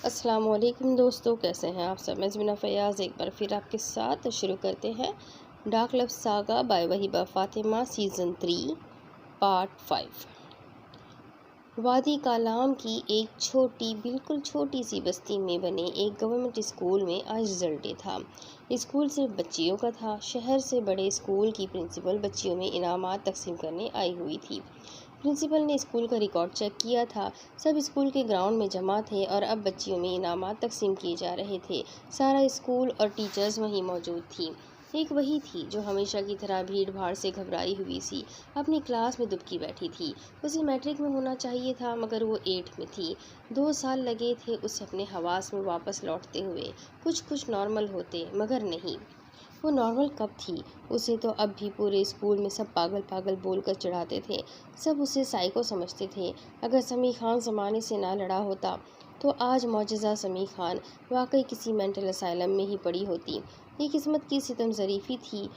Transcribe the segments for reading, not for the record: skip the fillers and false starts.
السلام علیکم دوستو، کیسے ہیں آپ سب؟ میں زمینہ فیاض ایک بار پھر آپ کے ساتھ شروع کرتے ہیں dark love saga by Wahiba Fatima season 3 part 5۔ وادی کالام کی ایک بالکل چھوٹی سی بستی میں بنے ایک گورنمنٹ اسکول میں آج رزلٹ ڈے تھا۔ اسکول صرف بچیوں کا تھا۔ شہر سے بڑے اسکول کی پرنسپل بچیوں میں انعامات تقسیم کرنے آئی ہوئی تھی۔ پرنسپل نے اسکول کا ریکارڈ چیک کیا تھا۔ سب اسکول کے گراؤنڈ میں جمع تھے اور اب بچیوں میں انعامات تقسیم کیے جا رہے تھے۔ سارا اسکول اور ٹیچرز وہیں موجود تھیں۔ ایک وہی تھی جو ہمیشہ کی طرح بھیڑ بھاڑ سے گھبرائی ہوئی سی اپنی کلاس میں دبکی بیٹھی تھی۔ اسے میٹرک میں ہونا چاہیے تھا مگر وہ 8 میں تھی۔ 2 سال لگے تھے اسے اپنے حواس میں واپس لوٹتے ہوئے۔ کچھ نارمل ہوتے مگر نہیں۔ وہ نارمل کب تھی؟ اسے تو اب بھی پورے اسکول میں سب پاگل پاگل بول کر چڑھاتے تھے۔ سب اسے سائیکو سمجھتے تھے۔ اگر سمیع خان زمانے سے نہ لڑا ہوتا تو آج معجزہ سمیع خان واقعی کسی مینٹل اسائلم میں ہی پڑی ہوتی۔ یہ قسمت کی ستم ظریفی تھی۔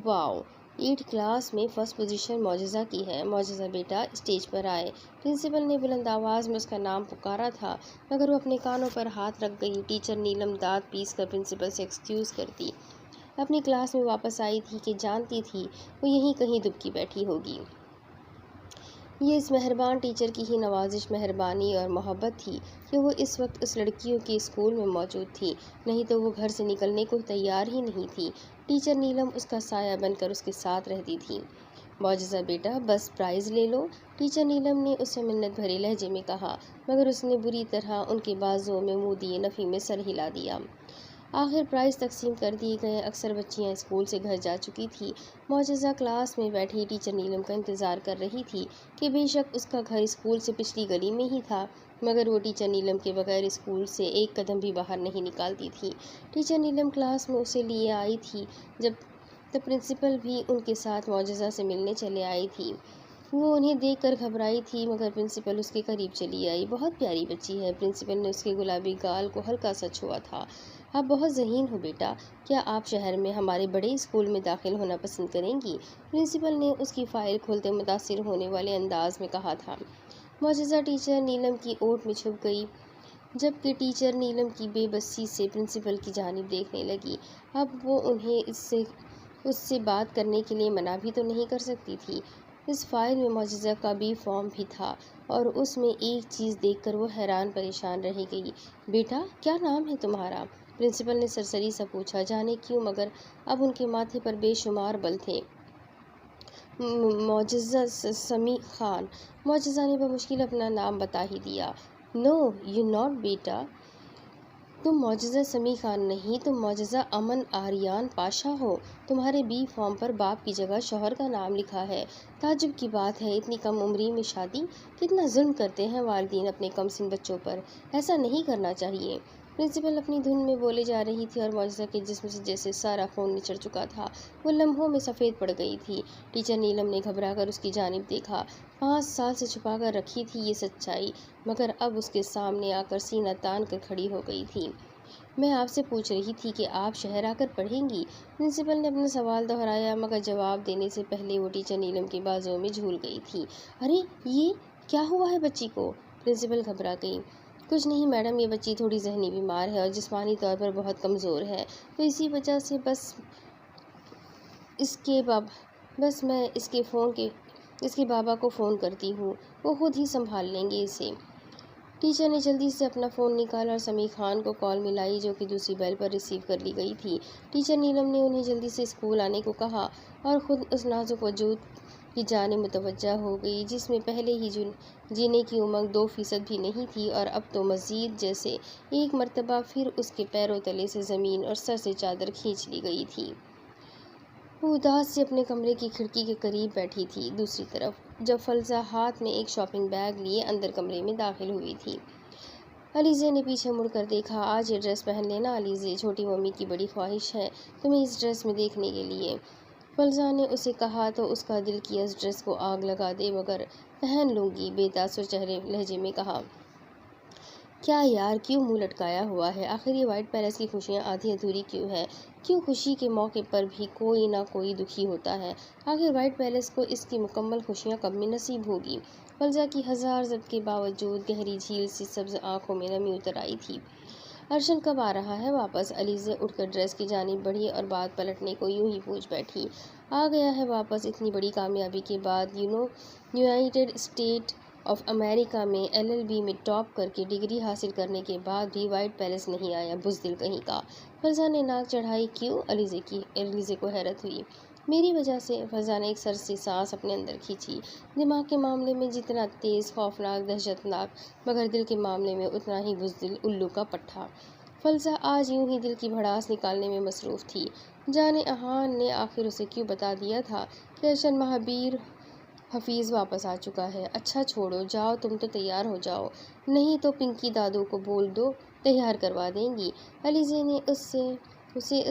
واؤ، 8 کلاس میں فرسٹ پوزیشن معجزہ کی ہے۔ معجزہ بیٹا اسٹیج پر آئے۔ پرنسپل نے بلند آواز میں اس کا نام پکارا تھا مگر وہ اپنے کانوں پر ہاتھ رکھ گئی۔ ٹیچر نیلم دانت پیس کر پرنسپل سے ایکسکیوز کرتی اپنی کلاس میں واپس آئی تھی کہ جانتی تھی وہ یہیں کہیں دبکی بیٹھی ہوگی۔ یہ اس مہربان ٹیچر کی ہی نوازش، مہربانی اور محبت تھی کہ وہ اس وقت اس لڑکیوں کے اسکول میں موجود تھی، نہیں تو وہ گھر سے نکلنے کو تیار ہی نہیں تھی۔ ٹیچر نیلم اس کا سایہ بن کر اس کے ساتھ رہتی تھی۔ معجزہ بیٹا بس پرائز لے لو، ٹیچر نیلم نے اسے منت بھرے لہجے میں کہا مگر اس نے بری طرح ان کے بازوؤں میں منہ دیے نفی میں سر ہلا دیا۔ آخر پرائز تقسیم کر دیے گئے۔ اکثر بچیاں اسکول سے گھر جا چکی تھی۔ معجزہ کلاس میں بیٹھی ٹیچر نیلم کا انتظار کر رہی تھی کہ بے شک اس کا گھر اسکول سے پچھلی گلی میں ہی تھا مگر وہ ٹیچر نیلم کے بغیر اسکول سے ایک قدم بھی باہر نہیں نکالتی تھی۔ ٹیچر نیلم کلاس میں اسے لیے آئی تھی تب پرنسپل بھی ان کے ساتھ معجزہ سے ملنے چلے آئی تھی۔ وہ انہیں دیکھ کر گھبرائی تھی مگر پرنسپل اس کے قریب چلی آئی۔ بہت پیاری بچی ہے۔ پرنسپل نے اس کے گلابی گال کو ہلکا سا چھوا تھا۔ آپ بہت ذہین ہو بیٹا، کیا آپ شہر میں ہمارے بڑے اسکول میں داخل ہونا پسند کریں گی؟ پرنسپل نے اس کی فائل کھولتے متاثر ہونے والے انداز میں کہا تھا۔ معجزہ ٹیچر نیلم کی اوٹ میں چھپ گئی جبکہ ٹیچر نیلم کی بے بسی سے پرنسپل کی جانب دیکھنے لگی۔ اب وہ انہیں اس سے بات کرنے کے لیے منع بھی تو نہیں کر سکتی تھی۔ اس فائل میں معجزہ کا بی فارم بھی تھا اور اس میں ایک چیز دیکھ کر وہ حیران پریشان رہ گئی۔ بیٹا کیا نام ہے تمہارا؟ پرنسپل نے سرسری سا پوچھا۔ جانے کیوں مگر اب ان کے ماتھے پر بے شمار بل تھے۔ معجزہ سمیع خان۔ معجزہ نے بمشکل اپنا نام بتا ہی دیا۔ نو یو ناٹ بیٹا، تم معجزہ سمیع خان نہیں، تم معجزہ امن آریان پاشا ہو۔ تمہارے بی فارم پر باپ کی جگہ شوہر کا نام لکھا ہے۔ تعجب کی بات ہے، اتنی کم عمری میں شادی! کتنا ظلم کرتے ہیں والدین اپنے کم سن بچوں پر، ایسا نہیں کرنا چاہیے۔ پرنسپل اپنی دھن میں بولے جا رہی تھی اور معجزہ کے جسم سے جیسے سارا خون نچڑ چکا تھا۔ وہ لمحوں میں سفید پڑ گئی تھی۔ ٹیچر نیلم نے گھبرا کر اس کی جانب دیکھا۔ 5 سال سے چھپا کر رکھی تھی یہ سچائی مگر اب اس کے سامنے آ کر سینہ تان کر کھڑی ہو گئی تھی۔ میں آپ سے پوچھ رہی تھی کہ آپ شہر آ کر پڑھیں گی؟ پرنسپل نے اپنا سوال دہرایا مگر جواب دینے سے پہلے وہ ٹیچر نیلم کے بازوؤں میں جھول گئی تھی۔ ارے یہ کیا ہوا ہے بچی کو؟ پرنسپل گھبرا گئی۔ کچھ نہیں میڈم، یہ بچی تھوڑی ذہنی بیمار ہے اور جسمانی طور پر بہت کمزور ہے تو اسی وجہ سے بس میں اس کے بابا کو فون کرتی ہوں، وہ خود ہی سنبھال لیں گے اسے۔ ٹیچر نے جلدی سے اپنا فون نکالا اور سمیع خان کو کال ملائی جو کہ دوسری بیل پر ریسیو کر لی گئی تھی۔ ٹیچر نیلم نے انہیں جلدی سے اسکول آنے کو کہا اور خود اس نازک وجود کی جانب متوجہ ہو گئی جس میں پہلے ہی جینے کی امنگ 2% بھی نہیں تھی اور اب تو مزید، جیسے ایک مرتبہ پھر اس کے پیروں تلے سے زمین اور سر سے چادر کھینچ لی گئی تھی۔ وہ اداس سے اپنے کمرے کی کھڑکی کے قریب بیٹھی تھی۔ دوسری طرف جب فلزہ ہاتھ میں ایک شاپنگ بیگ لیے اندر کمرے میں داخل ہوئی تھی، علیزے نے پیچھے مڑ کر دیکھا۔ آج یہ ڈریس پہن لینا علیزے، چھوٹی ممی کی بڑی خواہش ہے تمہیں اس ڈریس میں دیکھنے کے لیے۔ فلزہ نے اسے کہا تو اس کا دل کیا اس ڈریس کو آگ لگا دے مگر پہن لوں گی، بے تاثر لہجے میں کہا۔ کیا یار، کیوں منہ لٹکایا ہوا ہے؟ آخر یہ وائٹ پیلس کی خوشیاں آدھی ادھوری کیوں ہے؟ کیوں خوشی کے موقع پر بھی کوئی نہ کوئی دکھی ہوتا ہے؟ آخر وائٹ پیلس کو اس کی مکمل خوشیاں کب میں نصیب ہوگی؟ فلزہ کی ہزار ضد کے باوجود گہری جھیل سی سبز آنکھوں میں نمی اتر آئی تھی۔ ارشن کب آ رہا ہے واپس؟ علیزے اٹھ کر ڈریس کی جانب بڑھی اور بات پلٹنے کو یوں ہی پوچھ بیٹھی۔ آ گیا ہے واپس۔ اتنی بڑی کامیابی کے بعد یونائیٹڈ اسٹیٹ آف امریکہ میں LLB میں ٹاپ کر کے ڈگری حاصل کرنے کے بعد بھی وائٹ پیلس نہیں آیا، بزدل کہیں کا۔ فلزہ نے ناک چڑھائی۔ کیوں؟ علیزے کو حیرت ہوئی۔ میری وجہ سے۔ فلزہ نے ایک سرسی سانس اپنے اندر کھینچی۔ دماغ کے معاملے میں جتنا تیز، خوفناک، دہشت ناک، مگر دل کے معاملے میں اتنا ہی بزدل، الو کا پٹھا۔ فلزہ آج یوں ہی دل کی بھڑاس نکالنے میں مصروف تھی۔ جانے احان نے آخر اسے کیوں بتا دیا تھا کہ ارشن مہابیر حفیظ واپس آ چکا ہے؟ اچھا چھوڑو، جاؤ تم تو تیار ہو جاؤ، نہیں تو پنکی دادو کو بول دو، تیار کروا دیں گی۔ علیزے نے اسے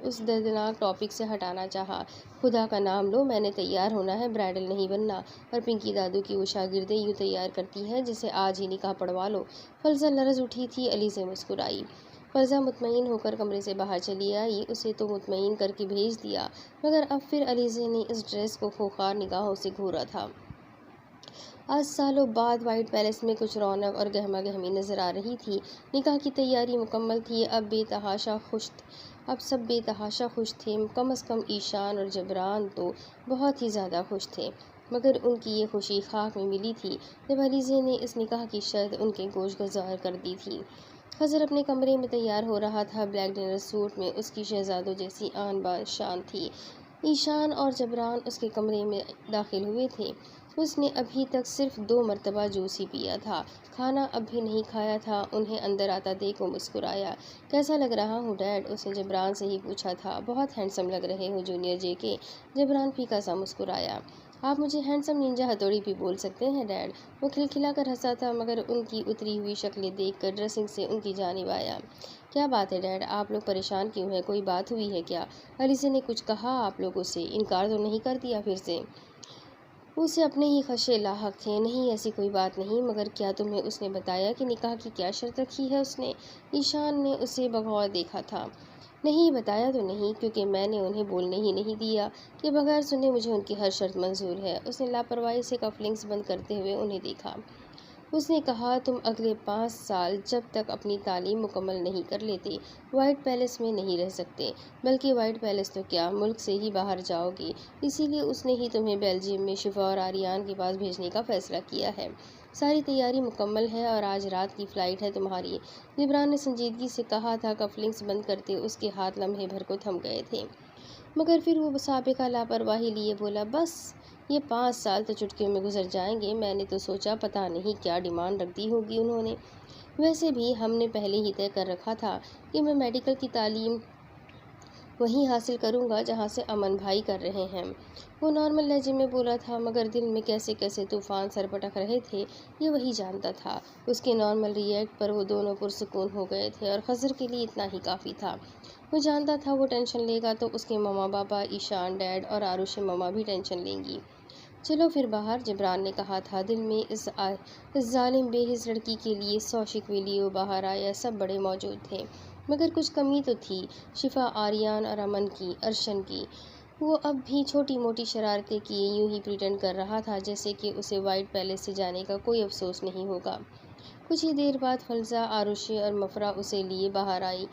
اس دردناک ٹاپک سے ہٹانا چاہا۔ خدا کا نام لو، میں نے تیار ہونا ہے، برائڈل نہیں بننا، اور پنکی دادو کی وہ شاگردیں یوں تیار کرتی ہیں جیسے آج ہی نکاح پڑھوا لو۔ فلزہ لرز اٹھی تھی۔ علیزے مسکرائی۔ فلزہ مطمئن ہو کر کمرے سے باہر چلی آئی۔ اسے تو مطمئن کر کے بھیج دیا، مگر اب پھر علیزے نے اس ڈریس کو خوخار نگاہوں سے گھورا تھا۔ آج سالوں بعد وائٹ پیلس میں کچھ رونق اور گہما گہمی نظر آ رہی تھی۔ نکاح کی تیاری مکمل تھی۔ اب سب بے تحاشا خوش تھے، کم از کم ایشان اور جبران تو بہت ہی زیادہ خوش تھے، مگر ان کی یہ خوشی خاک میں ملی تھی جب علیزے نے اس نکاح کی شرط ان کے گوش گزار کر دی تھی۔ خضر اپنے کمرے میں تیار ہو رہا تھا۔ بلیک ڈنر سوٹ میں اس کی شہزادوں جیسی آن بان شان تھی۔ ایشان اور جبران اس کے کمرے میں داخل ہوئے تھے۔ اس نے ابھی تک صرف 2 مرتبہ جوس ہی پیا تھا، کھانا اب بھی نہیں کھایا تھا۔ انہیں اندر آتا دیکھ وہ مسکرایا۔ کیسا لگ رہا ہوں ڈیڈ؟ اس نے جبران سے ہی پوچھا تھا۔ بہت ہینڈسم لگ رہے ہو جونیئر جے کے۔ جبران پھیکا سا مسکرایا۔ آپ مجھے ہینڈسم ننجا ہتھوڑی بھی بول سکتے ہیں ڈیڈ۔ وہ کھلکھلا کر ہنسا تھا، مگر ان کی اتری ہوئی شکلیں دیکھ کر ڈریسنگ سے ان کی جانب آیا۔ کیا بات ہے ڈیڈ؟ آپ لوگ پریشان کیوں ہیں؟ کوئی بات ہوئی ہے کیا؟ علیزے نے کچھ کہا آپ لوگوں سے؟ انکار تو نہیں کر دیا پھر سے؟ اسے اپنے ہی خدشے لاحق تھے۔ نہیں، ایسی کوئی بات نہیں، مگر کیا تمہیں اس نے بتایا کہ نکاح کی کیا شرط رکھی ہے اس نے؟ ایشان نے اسے بغور دیکھا تھا۔ نہیں بتایا تو نہیں، کیونکہ میں نے انہیں بولنے ہی نہیں دیا کہ بغیر سنے مجھے ان کی ہر شرط منظور ہے۔ اس نے لاپرواہی سے کف لنکس بند کرتے ہوئے انہیں دیکھا۔ اس نے کہا تم اگلے 5 سال جب تک اپنی تعلیم مکمل نہیں کر لیتے وائٹ پیلس میں نہیں رہ سکتے، بلکہ وائٹ پیلس تو کیا، ملک سے ہی باہر جاؤ گے۔ اسی لیے اس نے ہی تمہیں بیلجیم میں شفا اور آریان کے پاس بھیجنے کا فیصلہ کیا ہے۔ ساری تیاری مکمل ہے اور آج رات کی فلائٹ ہے تمہاری۔ جبران نے سنجیدگی سے کہا تھا۔ کف لنکس بند کرتے اس کے ہاتھ لمحے بھر کو تھم گئے تھے، مگر پھر وہ سابقہ لاپرواہی لیے بولا بس یہ 5 سال تو چٹکیوں میں گزر جائیں گے۔ میں نے تو سوچا پتہ نہیں کیا ڈیمانڈ رکھ دی ہوگی انہوں نے۔ ویسے بھی ہم نے پہلے ہی طے کر رکھا تھا کہ میں میڈیکل کی تعلیم وہیں حاصل کروں گا جہاں سے امن بھائی کر رہے ہیں۔ وہ نارمل لہجے میں بولا تھا، مگر دل میں کیسے کیسے طوفان سر پٹک رہے تھے یہ وہی جانتا تھا۔ اس کے نارمل ریئیکٹ پر وہ دونوں پرسکون ہو گئے تھے اور خضر کے لیے اتنا ہی کافی تھا۔ وہ جانتا تھا وہ ٹینشن لے گا تو اس کے مما پاپا، ایشان ڈیڈ اور آروشی مما بھی ٹینشن لیں گی۔ چلو پھر باہر، جبران نے کہا تھا۔ دل میں اس ظالم بے حس لڑکی کے لیے 100 شکوے لیے باہر آیا۔ سب بڑے موجود تھے، مگر کچھ کمی تو تھی، شفا، آریان اور امن کی، ارشن کی۔ وہ اب بھی چھوٹی موٹی شرارتیں کیے یوں ہی پریٹنڈ کر رہا تھا جیسے کہ اسے وائٹ پیلس سے جانے کا کوئی افسوس نہیں ہوگا۔ کچھ ہی دیر بعد فلزہ، آروشی اور مفرح اسے لیے باہر آئی۔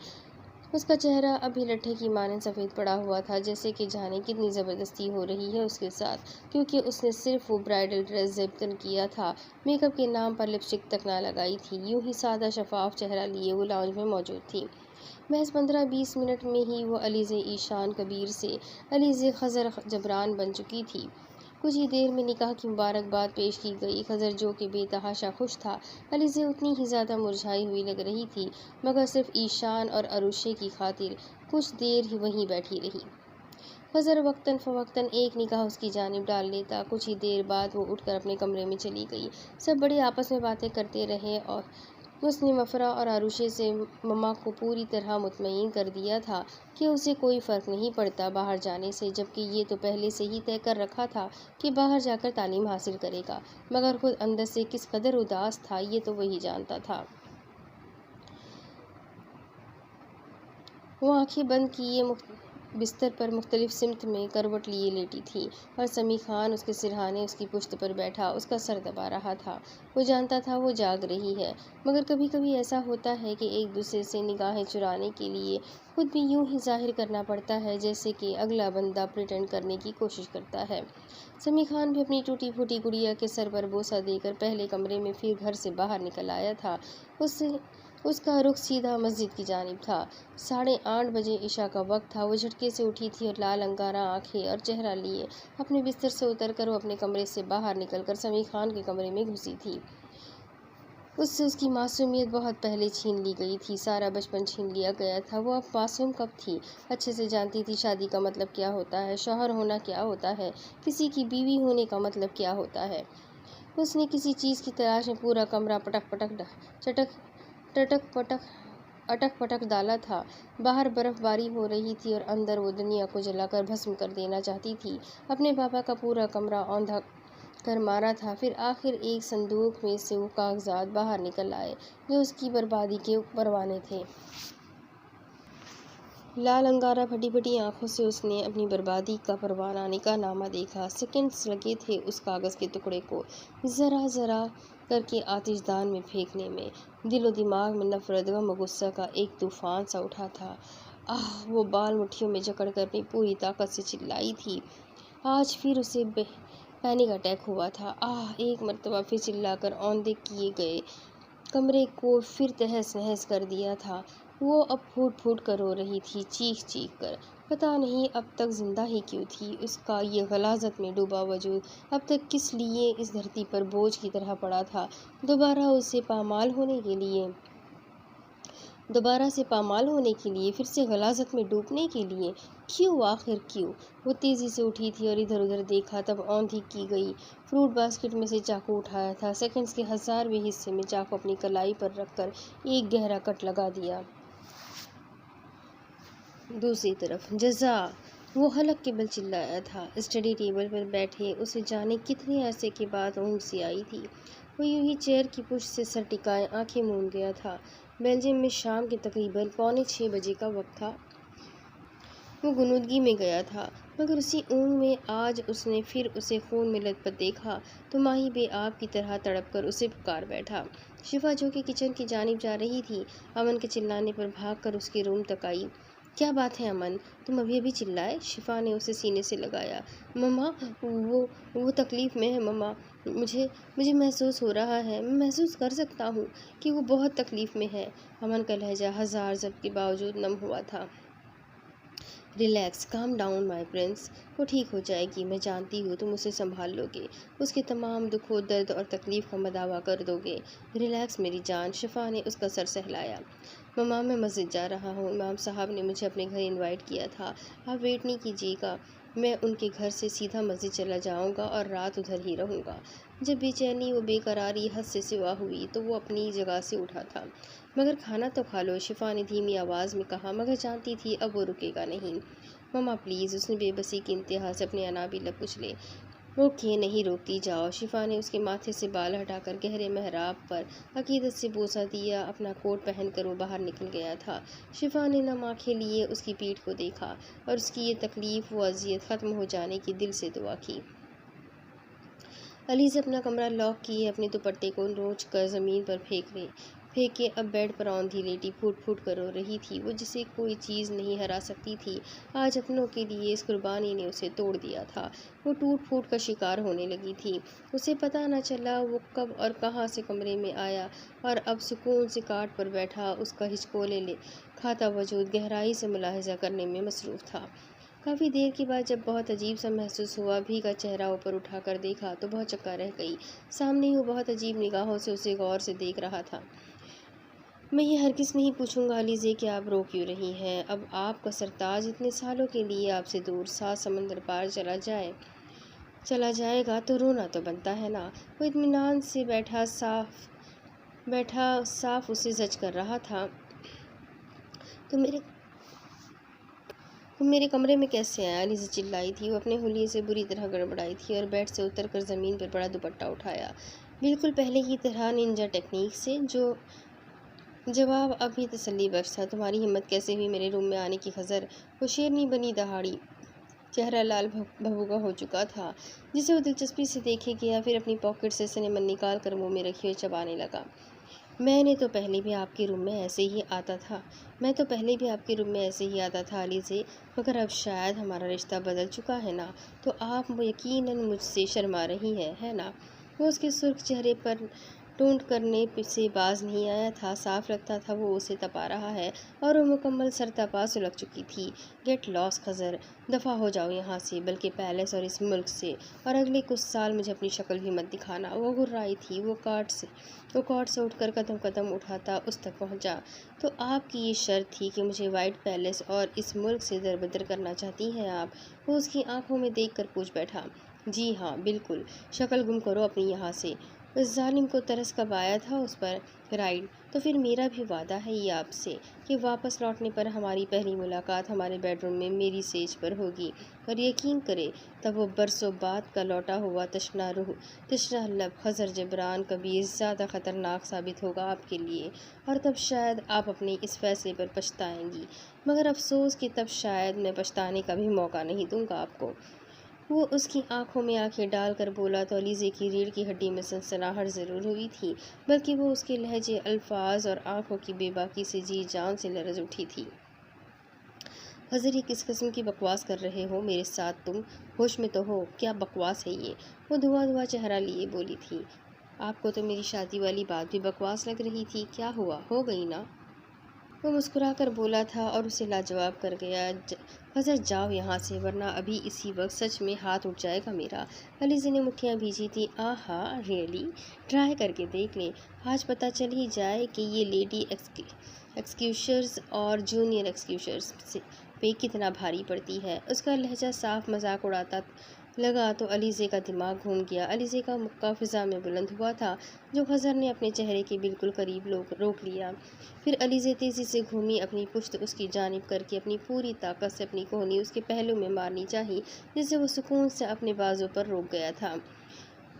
اس کا چہرہ ابھی لٹھے کی مانند سفید پڑا ہوا تھا، جیسے کہ جانے کتنی زبردستی ہو رہی ہے اس کے ساتھ، کیونکہ اس نے صرف وہ برائڈل ڈریس ضبطن کیا تھا، میک اپ کے نام پر لپسٹک تک نہ لگائی تھی۔ یوں ہی سادہ شفاف چہرہ لیے وہ لاؤنج میں موجود تھی۔ محض 15-20 منٹ میں ہی وہ علیزے ایشان کبیر سے علیزے خضر جبران بن چکی تھی۔ کچھ ہی دیر میں نکاح کی مبارکباد پیش کی گئی۔ خضر جو کہ بے تحاشا خوش تھا، علیزے اتنی ہی زیادہ مرجھائی ہوئی لگ رہی تھی، مگر صرف ایشان اور عروشے کی خاطر کچھ دیر ہی وہیں بیٹھی رہی۔ خضر وقتاً فوقتاً ایک نگاہ اس کی جانب ڈال لیتا۔ کچھ ہی دیر بعد وہ اٹھ کر اپنے کمرے میں چلی گئی۔ سب بڑے آپس میں باتیں کرتے رہے اور اس نے مفرح اور آروشے سے مما کو پوری طرح مطمئن کر دیا تھا کہ اسے کوئی فرق نہیں پڑتا باہر جانے سے، جبکہ یہ تو پہلے سے ہی طے کر رکھا تھا کہ باہر جا کر تعلیم حاصل کرے گا، مگر خود اندر سے کس قدر اداس تھا یہ تو وہی جانتا تھا۔ وہ آنکھیں بند کیے بستر پر مختلف سمت میں کروٹ لیے لیٹی تھی اور سمیع خان اس کے سرہانے اس کی پشت پر بیٹھا اس کا سر دبا رہا تھا۔ وہ جانتا تھا وہ جاگ رہی ہے، مگر کبھی کبھی ایسا ہوتا ہے کہ ایک دوسرے سے نگاہیں چرانے کے لیے خود بھی یوں ہی ظاہر کرنا پڑتا ہے جیسے کہ اگلا بندہ پریٹینڈ کرنے کی کوشش کرتا ہے۔ سمیع خان بھی اپنی ٹوٹی پھوٹی گڑیا کے سر پر بوسہ دے کر پہلے کمرے میں پھر گھر سے باہر نکل آیا تھا۔ اس کا رخ سیدھا مسجد کی جانب تھا۔ 8:30 بجے عشاء کا وقت تھا۔ وہ جھٹکے سے اٹھی تھی اور لال انگارہ آنکھیں اور چہرہ لیے اپنے بستر سے اتر کر وہ اپنے کمرے سے باہر نکل کر سمیع خان کے کمرے میں گھسی تھی۔ اس سے اس کی معصومیت بہت پہلے چھین لی گئی تھی، سارا بچپن چھین لیا گیا تھا۔ وہ اب معصوم کب تھی؟ اچھے سے جانتی تھی شادی کا مطلب کیا ہوتا ہے، شوہر ہونا کیا ہوتا ہے، کسی کی بیوی ہونے کا مطلب کیا ہوتا ہے۔ اس نے کسی چیز کی تلاش میں پورا کمرہ اٹک پٹک ڈالا تھا۔ باہر برف باری ہو رہی تھی اور اندر وہ دنیا کو جلا کر بھسم کر دینا چاہتی تھی۔ اپنے پاپا کا پورا کمرہ اوندھا کر مارا تھا۔ پھر آخر ایک صندوق میں سے وہ کاغذات باہر نکل آئے جو اس کی بربادی کے پروانے تھے۔ لال انگارہ پھٹی پھٹی آنکھوں سے اس نے اپنی بربادی کا پروانہ نکاح نامہ دیکھا۔ سیکنڈز لگے تھے اس کاغذ کے ٹکڑے کو ذرا ذرا کر کے آتش دان میں پھینکنے میں۔ دل و دماغ میں نفرت، غم و غصہ کا ایک طوفان سا اٹھا تھا۔ آہ! وہ بال مٹھیوں میں جکڑ کر اپنی پوری طاقت سے چلائی تھی۔ آج پھر اسے پینک اٹیک ہوا تھا۔ آہ! ایک مرتبہ پھر چلا کر اوندھے کیے گئے کمرے کو پھر تہس نہس کر دیا تھا۔ وہ اب پھوٹ پھوٹ کر رو رہی تھی، چیخ چیخ کر۔ پتہ نہیں اب تک زندہ ہی کیوں تھی۔ اس کا یہ غلاظت میں ڈوبا وجود اب تک کس لیے اس دھرتی پر بوجھ کی طرح پڑا تھا؟ دوبارہ سے پامال ہونے کے لیے، پھر سے غلاظت میں ڈوبنے کے لیے؟ کیوں؟ آخر کیوں؟ وہ تیزی سے اٹھی تھی اور ادھر ادھر دیکھا، تب اوندھی کی گئی فروٹ باسکٹ میں سے چاقو اٹھایا تھا۔ سیکنڈز کے 1000ویں حصے میں چاقو اپنی کلائی پر رکھ کر ایک گہرا کٹ لگا دیا۔ دوسری طرف جزا! وہ حلق کے بل چلایا تھا۔ اسٹڈی ٹیبل پر بیٹھے اسے جانے کتنے عرصے کے بعد اونگ سی آئی تھی۔ وہ یوں ہی چیئر کی پشت سے سر ٹکائے آنکھیں موند گیا تھا۔ بیلجیم میں شام کے تقریباً 5:45 بجے کا وقت تھا۔ وہ غنودگی میں گیا تھا، مگر اسی اونگ میں آج اس نے پھر اسے خون میں لت پت دیکھا تو ماہی بے آب کی طرح تڑپ کر اسے پکار بیٹھا۔ شفا جو کہ کچن کی جانب جا رہی تھی، امن کے چلانے پر بھاگ کر اس کے روم تک آئی۔ کیا بات ہے امن، تم ابھی چلائے؟ شفا نے اسے سینے سے لگایا۔ مما، وہ تکلیف میں ہے مما، مجھے محسوس ہو رہا ہے، میں محسوس کر سکتا ہوں کہ وہ بہت تکلیف میں ہے۔ امن کا لہجہ 1000 ضبط کے باوجود نم ہوا تھا۔ ریلیکس، کام ڈاؤن مائی پرنس، وہ ٹھیک ہو جائے گی، میں جانتی ہوں تم اسے سنبھال لو گے، اس کے تمام دکھ و درد اور تکلیف کا مداوع کر دو گے۔ ریلیکس میری جان، شفا نے اس کا سر سہلایا۔ مما، میں مسجد جا رہا ہوں، امام صاحب نے مجھے اپنے گھر انوائٹ کیا تھا، آپ ویٹ نہیں کیجیے گا، میں ان کے گھر سے سیدھا مسجد چلا جاؤں گا اور رات ادھر ہی رہوں گا۔ جب بے چینی و بے قراری حد سے سوا ہوئی تو وہ اپنی جگہ سے اٹھا تھا۔ مگر کھانا تو کھا لو، شفا نے دھیمی آواز میں کہا، مگر جانتی تھی اب وہ رکے گا نہیں۔ مما پلیز، اس نے بے بسی کی انتہا سے اپنے انابی لب کچلے۔ اوکے، نہیں روکتی، جاؤ۔ شفا نے اس کے ماتھے سے بال ہٹا کر گہرے محراب پر عقیدت سے بوسہ دیا۔ اپنا کوٹ پہن کر وہ باہر نکل گیا تھا۔ شفا نے نم آنکھیں لیے اس کی پیٹھ کو دیکھا اور اس کی یہ تکلیف و اذیت ختم ہو جانے کی دل سے دعا کی۔ علیزہ اپنا کمرہ لاک کیے اپنے دوپٹے کو نوچ کر زمین پر پھینک کے اب بیڈ پر اوندھی لیٹی پھوٹ پھوٹ کر رو رہی تھی۔ وہ جسے کوئی چیز نہیں ہرا سکتی تھی، آج اپنوں کے لیے اس قربانی نے اسے توڑ دیا تھا۔ وہ ٹوٹ پھوٹ کا شکار ہونے لگی تھی۔ اسے پتہ نہ چلا وہ کب اور کہاں سے کمرے میں آیا اور اب سکون سے کاٹ پر بیٹھا اس کا ہچکولے کھاتا وجود گہرائی سے ملاحظہ کرنے میں مصروف تھا۔ کافی دیر کے بعد جب بہت عجیب سا محسوس ہوا، بھیگا چہرہ اوپر اٹھا کر دیکھا تو بہت چکا رہ گئی۔ سامنے ہی وہ بہت عجیب نگاہوں سے اسے غور سے دیکھ رہا تھا۔ میں یہ ہرگز نہیں پوچھوں گا علیزہ کہ آپ رو کیوں رہی ہیں۔ اب آپ کا سرتاج اتنے سالوں کے لیے آپ سے دور 7 سمندر پار چلا جائے گا تو رونا تو بنتا ہے نا۔ وہ اطمینان سے بیٹھا صاف اسے زج کر رہا تھا۔ تم میرے کمرے میں کیسے آیا؟ علیزہ چلائی تھی۔ وہ اپنے حلیے سے بری طرح گڑبڑائی تھی اور بیڈ سے اتر کر زمین پر پڑا دوپٹہ اٹھایا، بالکل پہلے کی طرح ننجا ٹیکنیک سے جواب اب بھی تسلی بخش تھا۔ تمہاری ہمت کیسے ہوئی میرے روم میں آنے کی خضر؟ وہ شیرنی بنی دہاڑی، چہرہ لال بھبوکا ہو چکا تھا جسے وہ دلچسپی سے دیکھے گیا، پھر اپنی پاکٹ سے سنیمن نکال کر منہ میں رکھی ہوئے چبانے لگا۔ میں تو پہلے بھی آپ کے روم میں ایسے ہی آتا تھا علیزے، مگر اب شاید ہمارا رشتہ بدل چکا ہے نا، تو آپ یقیناً مجھ سے شرما رہی ہیں، ہے نا؟ وہ اس کے سرخ چہرے پر ٹونٹ کرنے سے باز نہیں آیا تھا۔ صاف لگتا تھا وہ اسے تپا رہا ہے اور وہ مکمل سرتپا سلگ چکی تھی۔ گیٹ لاس خضر، دفع ہو جاؤ یہاں سے، بلکہ پیلس اور اس ملک سے، اور اگلے کچھ سال مجھے اپنی شکل بھی مت دکھانا۔ وہ گھررائی تھی۔ وہ کاٹ سے اٹھ کر قدم قدم اٹھاتا اس تک پہنچا۔ تو آپ کی یہ شرط تھی کہ مجھے وائٹ پیلس اور اس ملک سے دربدر کرنا چاہتی ہیں آپ؟ وہ اس کی آنکھوں میں دیکھ کر پوچھ بیٹھا۔ جی ہاں بالکل، شکل گم کرو اپنی یہاں سے۔ اس ظالم کو ترس کب آیا تھا اس پر؟ رائٹ، تو پھر میرا بھی وعدہ ہے یہ آپ سے کہ واپس لوٹنے پر ہماری پہلی ملاقات ہمارے بیڈ روم میں میری سیج پر ہوگی، اور یقین کرے تب وہ برسوں بعد کا لوٹا ہوا تشنہ روح، تشنہ لب خضر جبران کبیر زیادہ خطرناک ثابت ہوگا آپ کے لیے، اور تب شاید آپ اپنے اس فیصلے پر پچھتائیں گی، مگر افسوس کہ تب شاید میں پچھتانے کا بھی موقع نہیں دوں گا آپ کو۔ وہ اس کی آنکھوں میں آنکھیں ڈال کر بولا تو علیزے کی ریڑھ کی ہڈی میں سنسناہٹ ضرور ہوئی تھی، بلکہ وہ اس کے لہجے، الفاظ اور آنکھوں کی بے باکی سے جی جان سے لرز اٹھی تھی۔ خضر، یہ کس قسم کی بکواس کر رہے ہو میرے ساتھ تم؟ ہوش میں تو ہو؟ کیا بکواس ہے یہ؟ وہ دھواں چہرہ لیے بولی تھی۔ آپ کو تو میری شادی والی بات بھی بکواس لگ رہی تھی، کیا ہوا، ہو گئی نا؟ وہ مسکرا کر بولا تھا اور اسے لاجواب کر گیا۔ خضر جاؤ یہاں سے، ورنہ ابھی اسی وقت سچ میں ہاتھ اٹھ جائے گا میرا۔ علیزے نے مٹھیاں بھیجی تھی۔ آہا ریئلی، ٹرائی کر کے دیکھ لیں، آج پتہ چل ہی جائے کہ یہ لیڈی ایکسکیوشرز اور جونیئر ایکسکیوشرز پہ کتنا بھاری پڑتی ہے۔ اس کا لہجہ صاف مذاق اڑاتا لگا تو علیزے کا دماغ گھوم گیا۔ علیزے کا مکہ فضا میں بلند ہوا تھا جو خضر نے اپنے چہرے کے بالکل قریب روک لیا۔ پھر علیزے تیزی سے گھومی، اپنی پشت اس کی جانب کر کے اپنی پوری طاقت سے اپنی کوہنی اس کے پہلو میں مارنی چاہی، جسے وہ سکون سے اپنے بازو پر روک گیا تھا،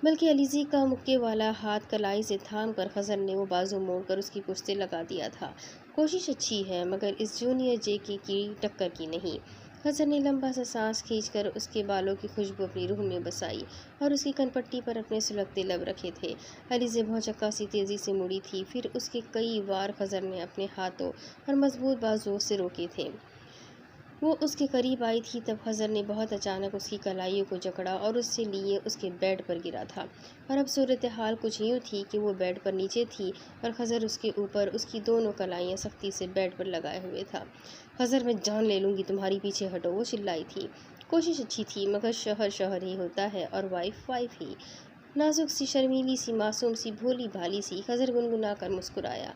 بلکہ علیزے کا مکے والا ہاتھ کلائی سے تھام کر خضر نے وہ بازو موڑ کر اس کی پشت سے لگا دیا تھا۔ کوشش اچھی ہے مگر اس جونیئر جے کے کی ٹکر کی نہیں۔ خضر نے لمبا سا سانس کھینچ کر اس کے بالوں کی خوشبو اپنی روح میں بسائی اور اس کی کنپٹی پر اپنے سلگتے لب رکھے تھے۔ علیزے بھونچکا سی تیزی سے مڑی تھی، پھر اس کے کئی وار خضر نے اپنے ہاتھوں اور مضبوط بازوؤں سے روکے تھے۔ وہ اس کے قریب آئی تھی تب خضر نے بہت اچانک اس کی کلائیوں کو جکڑا اور اس سے لیے اس کے بیڈ پر گرا تھا، اور اب صورتحال کچھ یوں تھی کہ وہ بیڈ پر نیچے تھی اور خضر اس کے اوپر اس کی دونوں کلائیاں سختی سے بیڈ پر لگائے ہوئے تھا۔ خضر، میں جان لے لوں گی تمہاری، پیچھے ہٹو، وہ چلائی تھی۔ کوشش اچھی تھی مگر شوہر ہی ہوتا ہے اور وائف ہی۔ نازک سی، شرمیلی سی، معصوم سی، بھولی بھالی سی، خضر گنگنا کر مسکرایا۔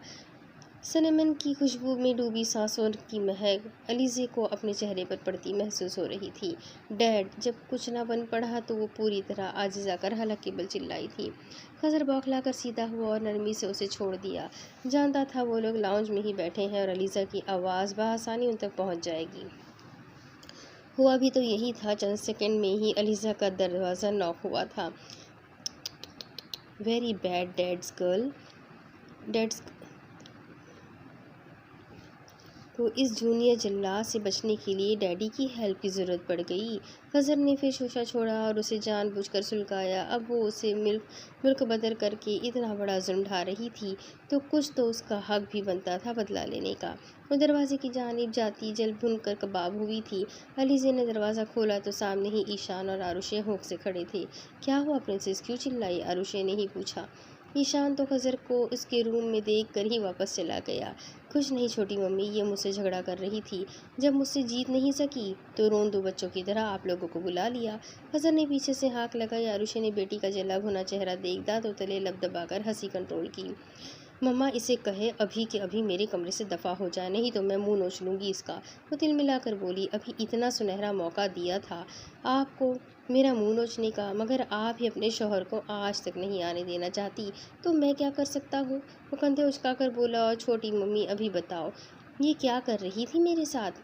سنیمن کی خوشبو میں ڈوبی سانسوں کی مہک علیزے کو اپنے چہرے پر پڑتی محسوس ہو رہی تھی۔ ڈیڈ، جب کچھ نہ بن پڑا تو وہ پوری طرح عاجزہ کر حلق کے بل چلائی تھی۔ خضر بوکھلا کر سیدھا ہوا اور نرمی سے اسے چھوڑ دیا۔ جانتا تھا وہ لوگ لاؤنج میں ہی بیٹھے ہیں اور علیزہ کی آواز بآسانی ان تک پہنچ جائے گی۔ ہوا بھی تو یہی تھا، چند سیکنڈ میں ہی علیزہ کا دروازہ ناک ہوا تھا۔ ویری بیڈ ڈیڈز تو اس جونیئر جلاد سے بچنے کے لیے ڈیڈی کی ہیلپ کی ضرورت پڑ گئی۔ خضر نے پھر شوشہ چھوڑا اور اسے جان بوجھ کر سلگایا۔ اب وہ اسے ملک بدر کر کے اتنا بڑا ظلم ڈھا رہی تھی تو کچھ تو اس کا حق بھی بنتا تھا بدلہ لینے کا۔ وہ دروازے کی جانب جاتی جل بھن کر کباب ہوئی تھی۔ علیزے نے دروازہ کھولا تو سامنے ہی ایشان اور آروشے ہونک سے کھڑے تھے۔ کیا ہوا پرنسس، کیوں چلائی؟ آروشے نے ہی پوچھا۔ ایشان تو خضر کو اس کے روم میں دیکھ کر ہی واپس چلا گیا۔ کچھ نہیں چھوٹی ممی، یہ مجھ سے جھگڑا کر رہی تھی، جب مجھ سے جیت نہیں سکی تو روندو بچوں کی طرح آپ لوگوں کو بلا لیا۔ خضر نے پیچھے سے ہانک لگائی۔ آروشے نے بیٹی کا جلا بھنا چہرہ دیکھ دانتوں تلے لب دبا کر ہنسی کنٹرول کی۔ مما، اسے کہے ابھی کہ ابھی میرے کمرے سے دفع ہو جائے، نہیں تو میں منہ نوچ لوں گی اس کا۔ وہ تل ملا کر بولی۔ ابھی اتنا سنہرا موقع دیا تھا آپ کو میرا منہ نوچنے کا، مگر آپ ہی اپنے شوہر کو آج تک نہیں آنے دینا چاہتی، تو میں کیا کر سکتا ہوں؟ وہ کندھے اچکا کر بولا۔ اور چھوٹی ممی ابھی بتاؤ یہ کیا کر رہی تھی میرے ساتھ؟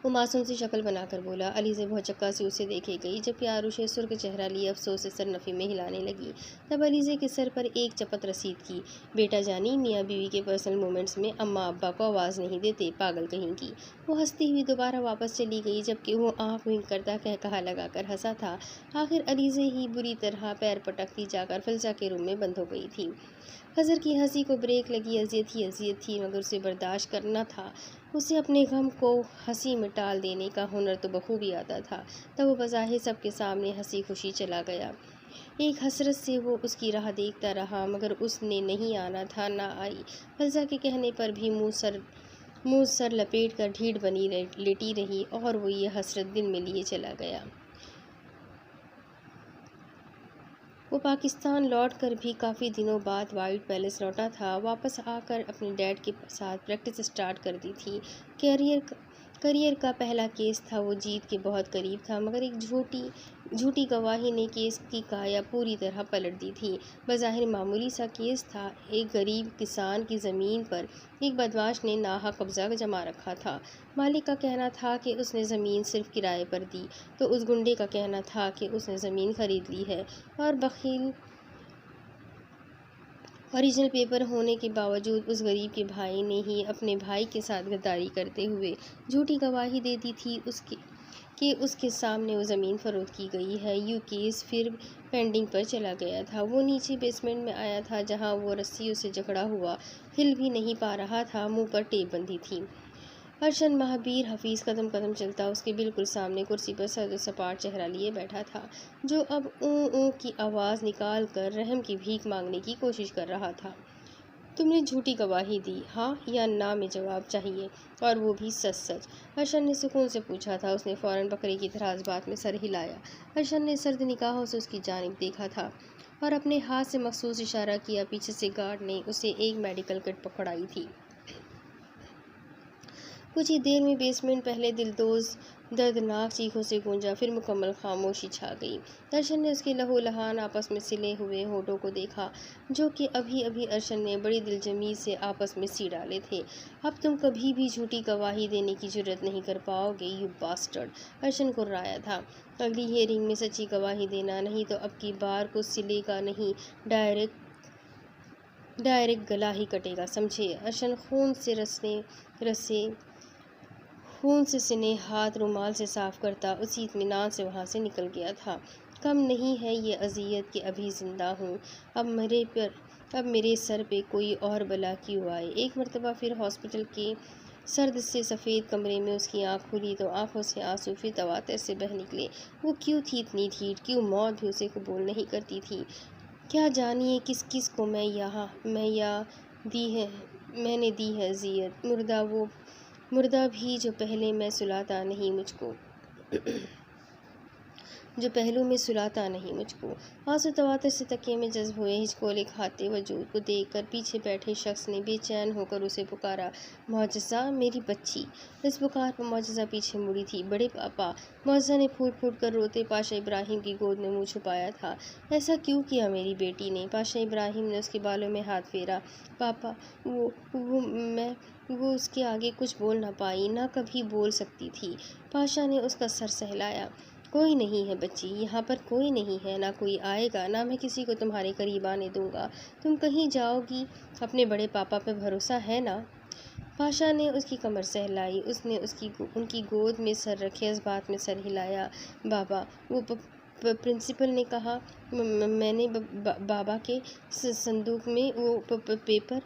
وہ معصوم سی شکل بنا کر بولا۔ علیزہ بہت چکا سی اسے دیکھے گئی، جبکہ آروش سرخ چہرہ لیے افسوس سے سر نفی میں ہلانے لگی۔ تب علیزہ کے سر پر ایک چپت رسید کی۔ بیٹا جانی، میاں بیوی کے پرسنل مومنٹس میں اماں ابا کو آواز نہیں دیتے، پاگل کہیں کی۔ وہ ہنستی ہوئی دوبارہ واپس چلی گئی، جبکہ وہ آنکھ ونک کرتا قہقہا لگا کر ہنسا تھا۔ آخر علیزہ ہی بری طرح پیر پٹکتی جا کر فلسہ کے روم میں بند ہو گئی تھی۔ خضر کی ہنسی کو بریک لگی۔ اذیت تھی مگر اسے برداشت کرنا تھا۔ اسے اپنے غم کو ہنسی میں ٹال دینے کا ہنر تو بخوبی آتا تھا۔ تب وہ بظاہر سب کے سامنے ہنسی خوشی چلا گیا۔ ایک حسرت سے وہ اس کی راہ دیکھتا رہا، مگر اس نے نہیں آنا تھا، نہ آئی۔ فلسہ کے کہنے پر بھی منہ سر لپیٹ کر ڈھیڑ بنی لیٹی رہی، اور وہ یہ حسرت دل میں لیے چلا گیا۔ وہ پاکستان لوٹ کر بھی کافی دنوں بعد وائٹ پیلس لوٹا تھا۔ واپس آ کر اپنے ڈیڈ کے ساتھ پریکٹس سٹارٹ کر دی تھی۔ کیریئر کا پہلا کیس تھا۔ وہ جیت کے بہت قریب تھا، مگر ایک جھوٹی گواہی نے کیس کی کایا پوری طرح پلٹ دی تھی۔ بظاہر معمولی سا کیس تھا۔ ایک غریب کسان کی زمین پر ایک بدمعاش نے ناحق قبضہ جما رکھا تھا۔ مالک کا کہنا تھا کہ اس نے زمین صرف کرائے پر دی، تو اس گنڈے کا کہنا تھا کہ اس نے زمین خرید لی ہے، اور بخیل اوریجنل پیپر ہونے کے باوجود اس غریب کے بھائی نے ہی اپنے بھائی کے ساتھ غداری کرتے ہوئے جھوٹی گواہی دے دی تھی کہ اس کے سامنے وہ زمین فروخت کی گئی ہے۔ کیس پھر پینڈنگ پر چلا گیا تھا۔ وہ نیچے بیسمنٹ میں آیا تھا، جہاں وہ رسیوں سے جکڑا ہوا ہل بھی نہیں پا رہا تھا۔ منہ پر ٹیپ بندھی تھی۔ ارشد مہابیر حفیظ قدم قدم چلتا اس کے بالکل سامنے کرسی پر سرد و سپاٹ چہرہ لیے بیٹھا تھا، جو اب اوں اوں کی آواز نکال کر رحم کی بھیک مانگنے کی کوشش کر رہا تھا۔ تم نے جھوٹی گواہی دی، ہاں یا نا میں جواب چاہیے، اور وہ بھی سچ سچ۔ ارشد نے سکون سے پوچھا تھا۔ اس نے فوراً بکرے کی طرح اس بات میں سر ہلایا۔ ارشد نے سرد نگاہوں سے اس کی جانب دیکھا تھا اور اپنے ہاتھ سے مخصوص اشارہ کیا۔ پیچھے سے گارڈ نے اسے ایک میڈیکل کٹ پکڑائی تھی۔ کچھ ہی دیر میں بیسمنٹ پہلے دلدوز دردناک چیخوں سے گونجا، پھر مکمل خاموشی چھا گئی۔ ارشد نے اس کے لہو لہان آپس میں سلے ہوئے ہونٹوں کو دیکھا، جو کہ ابھی ارشد نے بڑی دلجمی سے آپس میں سی ڈالے تھے۔ اب تم کبھی بھی جھوٹی گواہی دینے کی جرات نہیں کر پاؤ گے، یو باسٹرڈ، ارشد کررایا تھا۔ اگلی ہیئرنگ میں سچی گواہی دینا، نہیں تو اب کی بار کو سلے گا نہیں، ڈائریکٹ گلا ہی کٹے گا، سمجھے؟ ارشد خون سے سنے ہاتھ رومال سے صاف کرتا اسی اطمینان سے وہاں سے نکل گیا تھا۔ کم نہیں ہے یہ اذیت کہ ابھی زندہ ہوں، اب میرے سر پہ کوئی اور بلا کیوں آئے۔ ایک مرتبہ پھر ہاسپٹل کے سرد سے سفید کمرے میں اس کی آنکھ کھلی تو آنکھوں سے آنسو پھر تواتر سے بہہ نکلے۔ وہ کیوں تھی اتنی ڈھیٹ؟ کیوں موت بھی اسے قبول نہیں کرتی تھی؟ کیا جانیے کس کو میں نے دی ہے اذیت؟ مردہ بھی جو پہلو میں سلاتا نہیں مجھ کو۔ آنسو تواتر سے تکیے میں جذب ہوئے۔ ہچکولے کھاتے وجود کو دیکھ کر پیچھے بیٹھے شخص نے بے چین ہو کر اسے پکارا، معجزہ، میری بچی۔ اس پکار پر معجزہ پیچھے مڑی تھی۔ بڑے پاپا! معجزہ نے پھوٹ پھوٹ کر روتے پاشا ابراہیم کی گود میں منہ چھپایا تھا۔ ایسا کیوں کیا میری بیٹی نے؟ پاشا ابراہیم نے اس کے بالوں میں ہاتھ پھیرا۔ پاپا، وہ اس کے آگے کچھ بول نہ پائی، نہ کبھی بول سکتی تھی۔ پاشا نے اس کا سر سہلایا۔ کوئی نہیں ہے بچی، یہاں پر کوئی نہیں ہے، نہ کوئی آئے گا، نہ میں کسی کو تمہارے قریب آنے دوں گا۔ تم کہیں جاؤ گی، اپنے بڑے پاپا پہ بھروسہ ہے نا؟ پاشا نے اس کی کمر سہلائی۔ اس نے ان کی گود میں سر رکھے اس بات میں سر ہلایا۔ بابا، وہ پرنسپل نے کہا، میں نے بابا کے صندوق میں وہ پیپر۔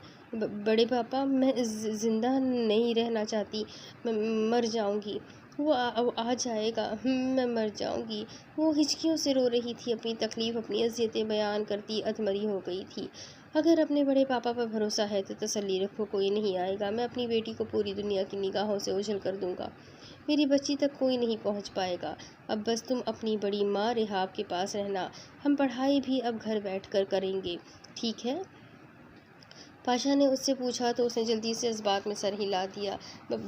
بڑے پاپا، میں زندہ نہیں رہنا چاہتی، میں مر جاؤں گی۔ وہ آ جائے گا، میں مر جاؤں گی۔ وہ ہچکیوں سے رو رہی تھی، اپنی تکلیف، اپنی اذیتیں بیان کرتی ادھمری ہو گئی تھی۔ اگر اپنے بڑے پاپا پر بھروسہ ہے تو تسلی رکھو، کوئی نہیں آئے گا۔ میں اپنی بیٹی کو پوری دنیا کی نگاہوں سے اوجھل کر دوں گا، میری بچی تک کوئی نہیں پہنچ پائے گا۔ اب بس تم اپنی بڑی ماں رحاب کے پاس رہنا، ہم پڑھائی بھی اب گھر بیٹھ کر کریں گے، ٹھیک ہے؟ پاشا نے اس سے پوچھا تو اس نے جلدی سے اس بات میں سر ہلا دیا۔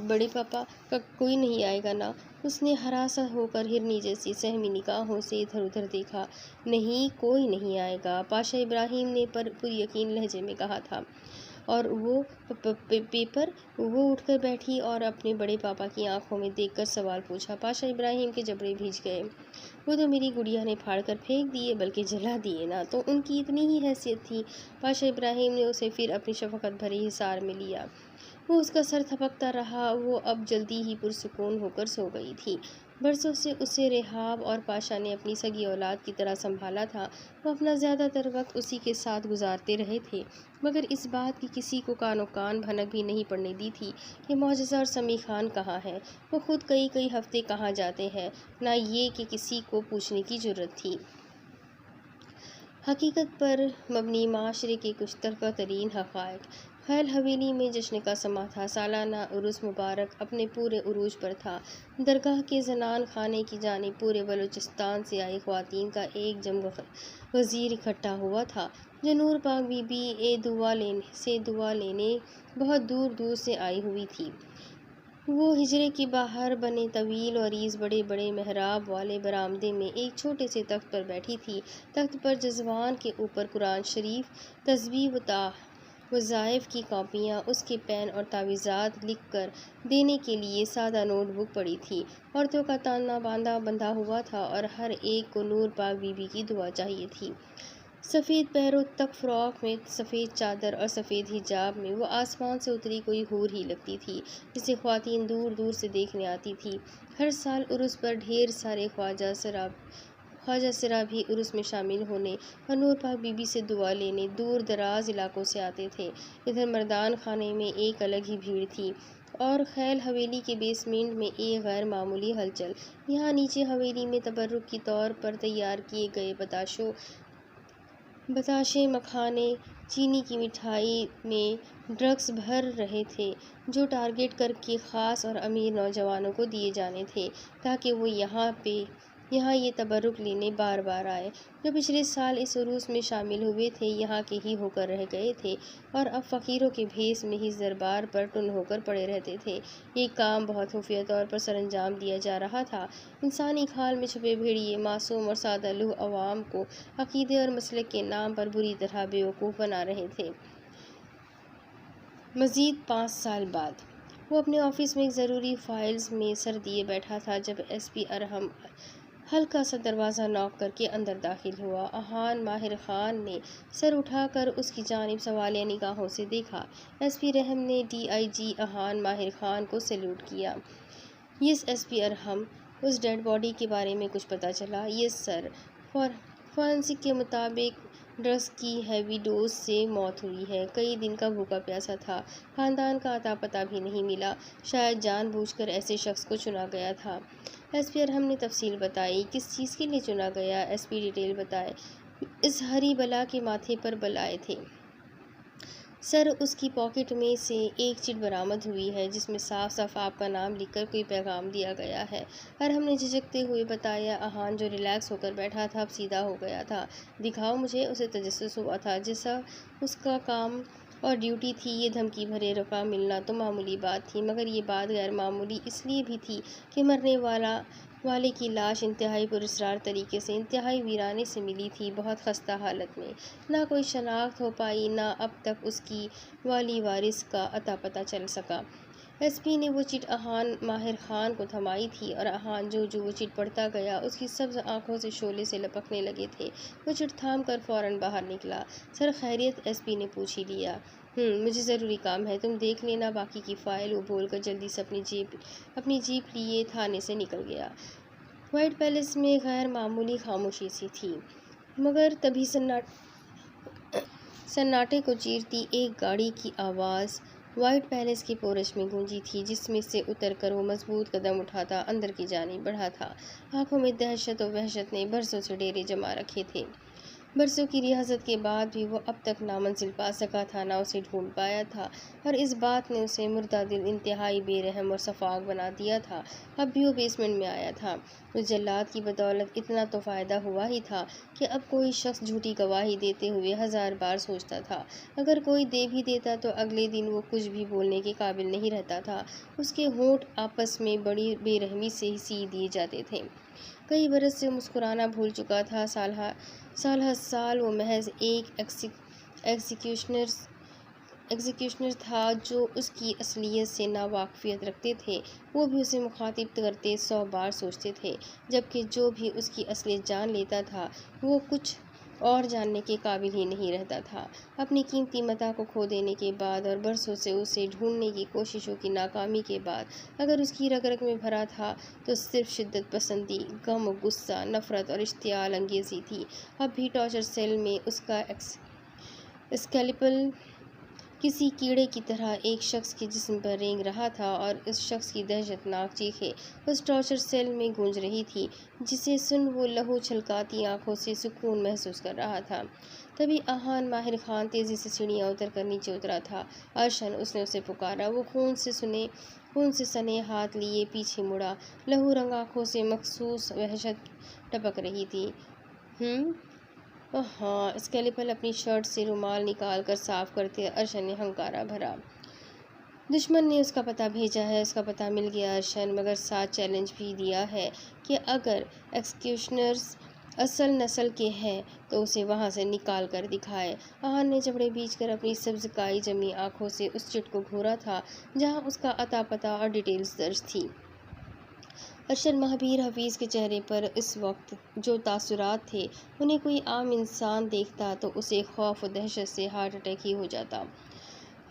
بڑے پاپا کا کوئی نہیں آئے گا نا؟ اس نے ہراساں ہو کر ہرنی جیسی سہمی نگاہوں سے ادھر ادھر دیکھا۔ نہیں، کوئی نہیں آئے گا، پاشا ابراہیم نے پر یقین لہجے میں کہا تھا۔ اور وہ پیپر وہ اٹھ کر بیٹھی اور اپنے بڑے پاپا کی آنکھوں میں دیکھ کر سوال پوچھا۔ پاشا ابراہیم کے جبڑے بھیج گئے۔ وہ تو میری گڑیا نے پھاڑ کر پھینک دیے، بلکہ جلا دیے نا، تو ان کی اتنی ہی حیثیت تھی۔ پاشا ابراہیم نے اسے پھر اپنی شفقت بھری حصار میں لیا۔ وہ اس کا سر تھپکتا رہا۔ وہ اب جلدی ہی پرسکون ہو کر سو گئی تھی۔ برسوں سے اسے ریحاب اور پاشا نے اپنی سگی اولاد کی طرح سنبھالا تھا۔ وہ اپنا زیادہ تر وقت اسی کے ساتھ گزارتے رہے تھے، مگر اس بات کی کسی کو کان و کان بھنک بھی نہیں پڑنے دی تھی کہ معجزہ اور سمیع خان کہاں ہے۔ وہ خود کئی ہفتے کہاں جاتے ہیں، نہ یہ کہ کسی کو پوچھنے کی جرت تھی۔ حقیقت پر مبنی معاشرے کے کچھ تلخ ترین حقائق۔ خیل حویلی میں جشن کا سماں تھا۔ سالانہ عرس مبارک اپنے پورے عروج پر تھا۔ درگاہ کے زنان خانے کی جانب پورے بلوچستان سے آئی خواتین کا ایک جم غزیر اکٹھا ہوا تھا، جو نور پاک بی بی سے دعا لینے بہت دور دور سے آئی ہوئی تھی۔ وہ حجرے کے باہر بنے طویل و عریض بڑے بڑے محراب والے برآمدے میں ایک چھوٹے سے تخت پر بیٹھی تھی۔ تخت پر جزوان کے اوپر قرآن شریف، تسبیح و وظائف کی کاپیاں، اس کے پین اور تعویذات لکھ کر دینے کے لیے سادہ نوٹ بک پڑی تھی۔ عورتوں کا تانا بندھا ہوا تھا اور ہر ایک کو نور پاک بی بی کی دعا چاہیے تھی۔ سفید پیروں تک فراق میں، سفید چادر اور سفید حجاب میں وہ آسمان سے اتری کوئی حور ہی لگتی تھی، جسے خواتین دور دور سے دیکھنے آتی تھیں۔ ہر سال عرس پر ڈھیر سارے خواجہ سرا بھی عرس میں شامل ہونے اور نور پاک بی بی سے دعا لینے دور دراز علاقوں سے آتے تھے۔ ادھر مردان خانے میں ایک الگ ہی بھیڑ تھی، اور خیل حویلی کے بیسمنٹ میں ایک غیر معمولی ہلچل۔ یہاں نیچے حویلی میں تبرک کے طور پر تیار کیے گئے بتاشے، مکھانے، چینی کی مٹھائی میں ڈرگس بھر رہے تھے، جو ٹارگٹ کر کے خاص اور امیر نوجوانوں کو دیے جانے تھے، تاکہ وہ یہاں یہ تبرک لینے بار بار آئے۔ جو پچھلے سال اس عرس میں شامل ہوئے تھے، یہاں کے ہی ہو کر رہ گئے تھے، اور اب فقیروں کے بھیس میں ہی دربار پر ٹن ہو کر پڑے رہتے تھے۔ یہ کام بہت خفیہ طور پر سر انجام دیا جا رہا تھا۔ انسانی کھال میں چھپے بھیڑیے معصوم اور سادہ لوح عوام کو عقیدے اور مسلک کے نام پر بری طرح بیوقوف بنا رہے تھے۔ مزید 5 سال بعد وہ اپنے آفس میں ایک ضروری فائلز میں سر دیے بیٹھا تھا، جب ایس پی ارحم ہلکا سا دروازہ ناک کر کے اندر داخل ہوا۔ احان ماہر خان نے سر اٹھا کر اس کی جانب سوالیہ نگاہوں سے دیکھا۔ ایس پی ارحم نے ڈی آئی جی احان ماہر خان کو سیلوٹ کیا۔ یس ایس پی ارحم، اس ڈیڈ باڈی کے بارے میں کچھ پتہ چلا؟ یس سر، فورینسک کے مطابق ڈرگس کی ہیوی ڈوز سے موت ہوئی ہے۔ کئی دن کا بھوکا پیاسا تھا، خاندان کا اتا پتہ بھی نہیں ملا، شاید جان بوجھ کر ایسے شخص کو چنا گیا تھا۔ ایس پی ارحم نے تفصیل بتائی۔ کس چیز کے لیے چنا گیا؟ ایس پی ڈیٹیل بتائے۔ اس ہری بلا کے ماتھے پر بل آئے تھے سر۔ اس کی پاکٹ میں سے ایک چٹ برآمد ہوئی ہے، جس میں صاف صاف آپ کا نام لکھ کر کوئی پیغام دیا گیا ہے۔ ارحم نے جھجکتے ہوئے بتایا۔ احان، جو ریلیکس ہو کر بیٹھا تھا، اب سیدھا ہو گیا تھا۔ دکھاؤ مجھے۔ اسے تجسس ہوا تھا جیسا اس کا کام اور ڈیوٹی تھی۔ یہ دھمکی بھرے رقم ملنا تو معمولی بات تھی، مگر یہ بات غیر معمولی اس لیے بھی تھی کہ مرنے والے کی لاش انتہائی پراسرار طریقے سے انتہائی ویرانے سے ملی تھی، بہت خستہ حالت میں۔ نہ کوئی شناخت ہو پائی، نہ اب تک اس کی والی وارث کا اتا پتہ چل سکا۔ ایس پی نے وہ چٹ احان ماہر خان کو تھمائی تھی، اور احان جو وہ چٹ پڑھتا گیا، اس کی سبز آنکھوں سے شعلے سے لپکنے لگے تھے۔ وہ چٹ تھام کر فوراً باہر نکلا۔ سر خیریت؟ ایس پی نے پوچھ ہی لیا۔ مجھے ضروری کام ہے، تم دیکھ لینا باقی کی فائل، وہ بول کر جلدی سے اپنی جیپ لیے تھانے سے نکل گیا۔ وائٹ پیلس میں غیر معمولی خاموشی سی تھی، مگر تبھی سناٹے کو چیرتی ایک گاڑی کی آواز وائٹ پیلس کے پورچ میں گونجی تھی، جس میں سے اتر کر وہ مضبوط قدم اٹھاتا اندر کی جانب بڑھا تھا۔ آنکھوں میں دہشت و وحشت نے برسوں سے ڈیرے جما رکھے تھے۔ برسوں کی ریاضت کے بعد بھی وہ اب تک نہ منزل پا سکا تھا، نہ اسے ڈھونڈ پایا تھا، اور اس بات نے اسے مردہ دل، انتہائی بے رحم اور شفاق بنا دیا تھا۔ اب بھی وہ بیسمنٹ میں آیا تھا۔ اس جلاد کی بدولت اتنا تو فائدہ ہوا ہی تھا کہ اب کوئی شخص جھوٹی گواہی دیتے ہوئے 1000 بار سوچتا تھا۔ اگر کوئی دے بھی دیتا تو اگلے دن وہ کچھ بھی بولنے کے قابل نہیں رہتا تھا۔ اس کے ہونٹ آپس میں بڑی بے رحمی سے سی دیے جاتے تھے۔ کئی برس سے مسکرانا بھول چکا تھا۔ سال ہر سال وہ محض ایک ایکزیکیوشنر ایگزیکیوشنر تھا جو اس کی اصلیت سے ناواقفیت رکھتے تھے وہ بھی اسے مخاطب کرتے 100 بار سوچتے تھے، جبکہ جو بھی اس کی اصلیت جان لیتا تھا وہ کچھ اور جاننے کے قابل ہی نہیں رہتا تھا۔ اپنی قیمتی متاع کو کھو دینے کے بعد اور برسوں سے اسے ڈھونڈنے کی کوششوں کی ناکامی کے بعد اگر اس کی رگ رگ میں بھرا تھا تو صرف شدت پسندی، غم و غصہ، نفرت اور اشتعال انگیزی تھی۔ اب بھی ٹارچر سیل میں اس کا اسکیلپل کسی کیڑے کی طرح ایک شخص کے جسم پر رینگ رہا تھا اور اس شخص کی دہشت ناک چیخیں اس ٹارچر سیل میں گونج رہی تھی جسے سن وہ لہو چھلکاتی آنکھوں سے سکون محسوس کر رہا تھا۔ تبھی آہان ماہر خان تیزی سے سیڑھیاں اتر کر نیچے اترا تھا۔ ارشن، اس نے اسے پکارا۔ وہ خون سے سنے ہاتھ لیے پیچھے مڑا، لہو رنگ آنکھوں سے مخصوص وحشت ٹپک رہی تھی۔ ہاں، اسکیلپل اپنی شرٹ سے رومال نکال کر صاف کرتے ارشن نے ہنکارا بھرا۔ دشمن نے اس کا پتہ بھیجا ہے، اس کا پتہ مل گیا ارشن، مگر ساتھ چیلنج بھی دیا ہے کہ اگر ایکسیکیوشنرز اصل نسل کے ہیں تو اسے وہاں سے نکال کر دکھائے۔ آہان نے جبڑے بیچ کر اپنی سبز کائی جمی آنکھوں سے اس چٹ کو گھورا تھا جہاں اس کا عطا پتہ اور ڈیٹیلز درج تھی۔ ارشد مہابیر حفیظ کے چہرے پر اس وقت جو تاثرات تھے انہیں کوئی عام انسان دیکھتا تو اسے خوف و دہشت سے ہارٹ اٹیک ہی ہو جاتا۔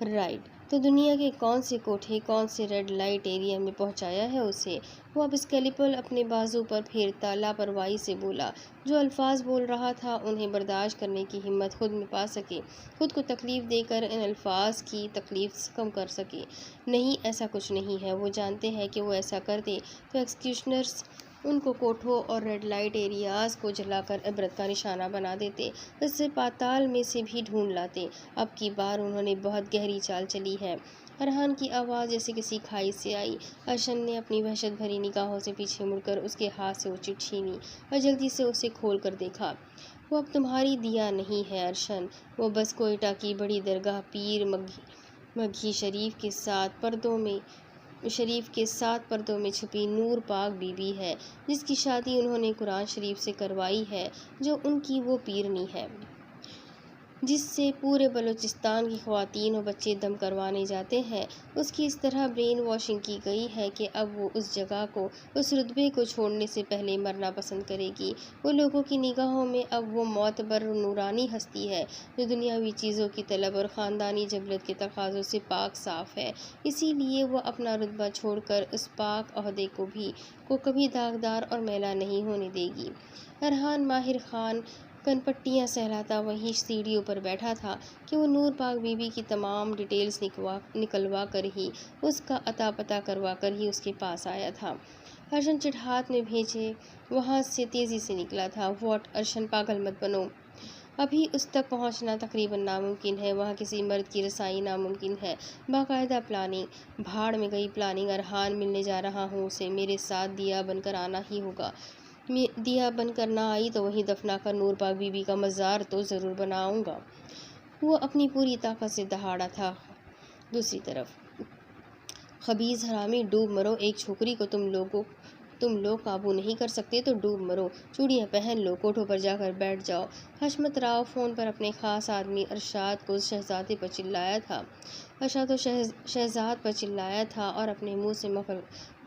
رائٹ، تو دنیا کے کون سے کوٹھے، کون سے ریڈ لائٹ ایریا میں پہنچایا ہے اسے؟ وہ اب اسکیلپل اپنے بازو پر پھیرتا لاپرواہی سے بولا۔ جو الفاظ بول رہا تھا انہیں برداشت کرنے کی ہمت خود میں پا سکے، خود کو تکلیف دے کر ان الفاظ کی تکلیف کم کر سکے۔ نہیں، ایسا کچھ نہیں ہے۔ وہ جانتے ہیں کہ وہ ایسا کرتے تو ایکسیکیوشنرز ان کو کوٹھوں اور ریڈ لائٹ ایریاز کو جلا کر عبرت کا نشانہ بنا دیتے، اس سے پاتال میں سے بھی ڈھونڈ لاتے۔ اب کی بار انہوں نے بہت گہری چال چلی ہے۔ ارحان کی آواز جیسے کسی کھائی سے آئی۔ ارشن نے اپنی وحشت بھری نگاہوں سے پیچھے مڑ کر اس کے ہاتھ سے وہ چٹ چھینی اور جلدی سے اسے کھول کر دیکھا۔ وہ اب تمہاری دیا نہیں ہے ارشن، وہ بس کوئٹہ کی بڑی درگاہ پیر مگھی شریف کے ساتھ پردوں میں چھپی نور پاک بی بی ہے، جس کی شادی انہوں نے قرآن شریف سے کروائی ہے، جو ان کی وہ پیرنی ہے جس سے پورے بلوچستان کی خواتین و بچے دم کروانے جاتے ہیں۔ اس کی اس طرح برین واشنگ کی گئی ہے کہ اب وہ اس جگہ کو، اس رتبے کو چھوڑنے سے پہلے مرنا پسند کرے گی۔ وہ لوگوں کی نگاہوں میں اب وہ معتبر نورانی ہستی ہے جو دنیاوی چیزوں کی طلب اور خاندانی جبلت کے تقاضوں سے پاک صاف ہے، اسی لیے وہ اپنا رتبہ چھوڑ کر اس پاک عہدے کو کبھی داغدار اور میلا نہیں ہونے دے گی۔ ارحان ماہر خان کن پٹیاں سہلاتا وہیں سیڑھیوں پر بیٹھا تھا کہ وہ نور پاک بی بی کی تمام ڈیٹیلز نکلوا کر ہی، اس کا عطا پتہ کروا کر ہی اس کے پاس آیا تھا۔ ارشن چٹ ہاتھ میں بھیجے وہاں سے تیزی سے نکلا تھا۔ واٹ ارشن، پاگل مت بنو، ابھی اس تک پہنچنا تقریباً ناممکن ہے، وہاں کسی مرد کی رسائی ناممکن ہے۔ باقاعدہ پلاننگ، بھاڑ میں گئی پلاننگ۔ ارحان، ملنے جا رہا ہوں اسے، میرے ساتھ دیا بن کر آنا ہی ہوگا۔ دیا بن کر نہ آئی تو وہیں دفنا کر نور پاک بی بی کا مزار تو ضرور بناؤں گا۔ وہ اپنی پوری طاقت سے دہاڑا تھا۔ دوسری طرف، خبیث حرامی، ڈوب مرو، ایک چھوکری کو تم لوگ قابو نہیں کر سکتے تو ڈوب مرو، چوڑیاں پہن لو، کوٹھوں پر جا کر بیٹھ جاؤ۔ حشمت راؤ فون پر اپنے خاص آدمی ارشاد کو شہزادے پر چلایا تھا اور اپنے منہ سے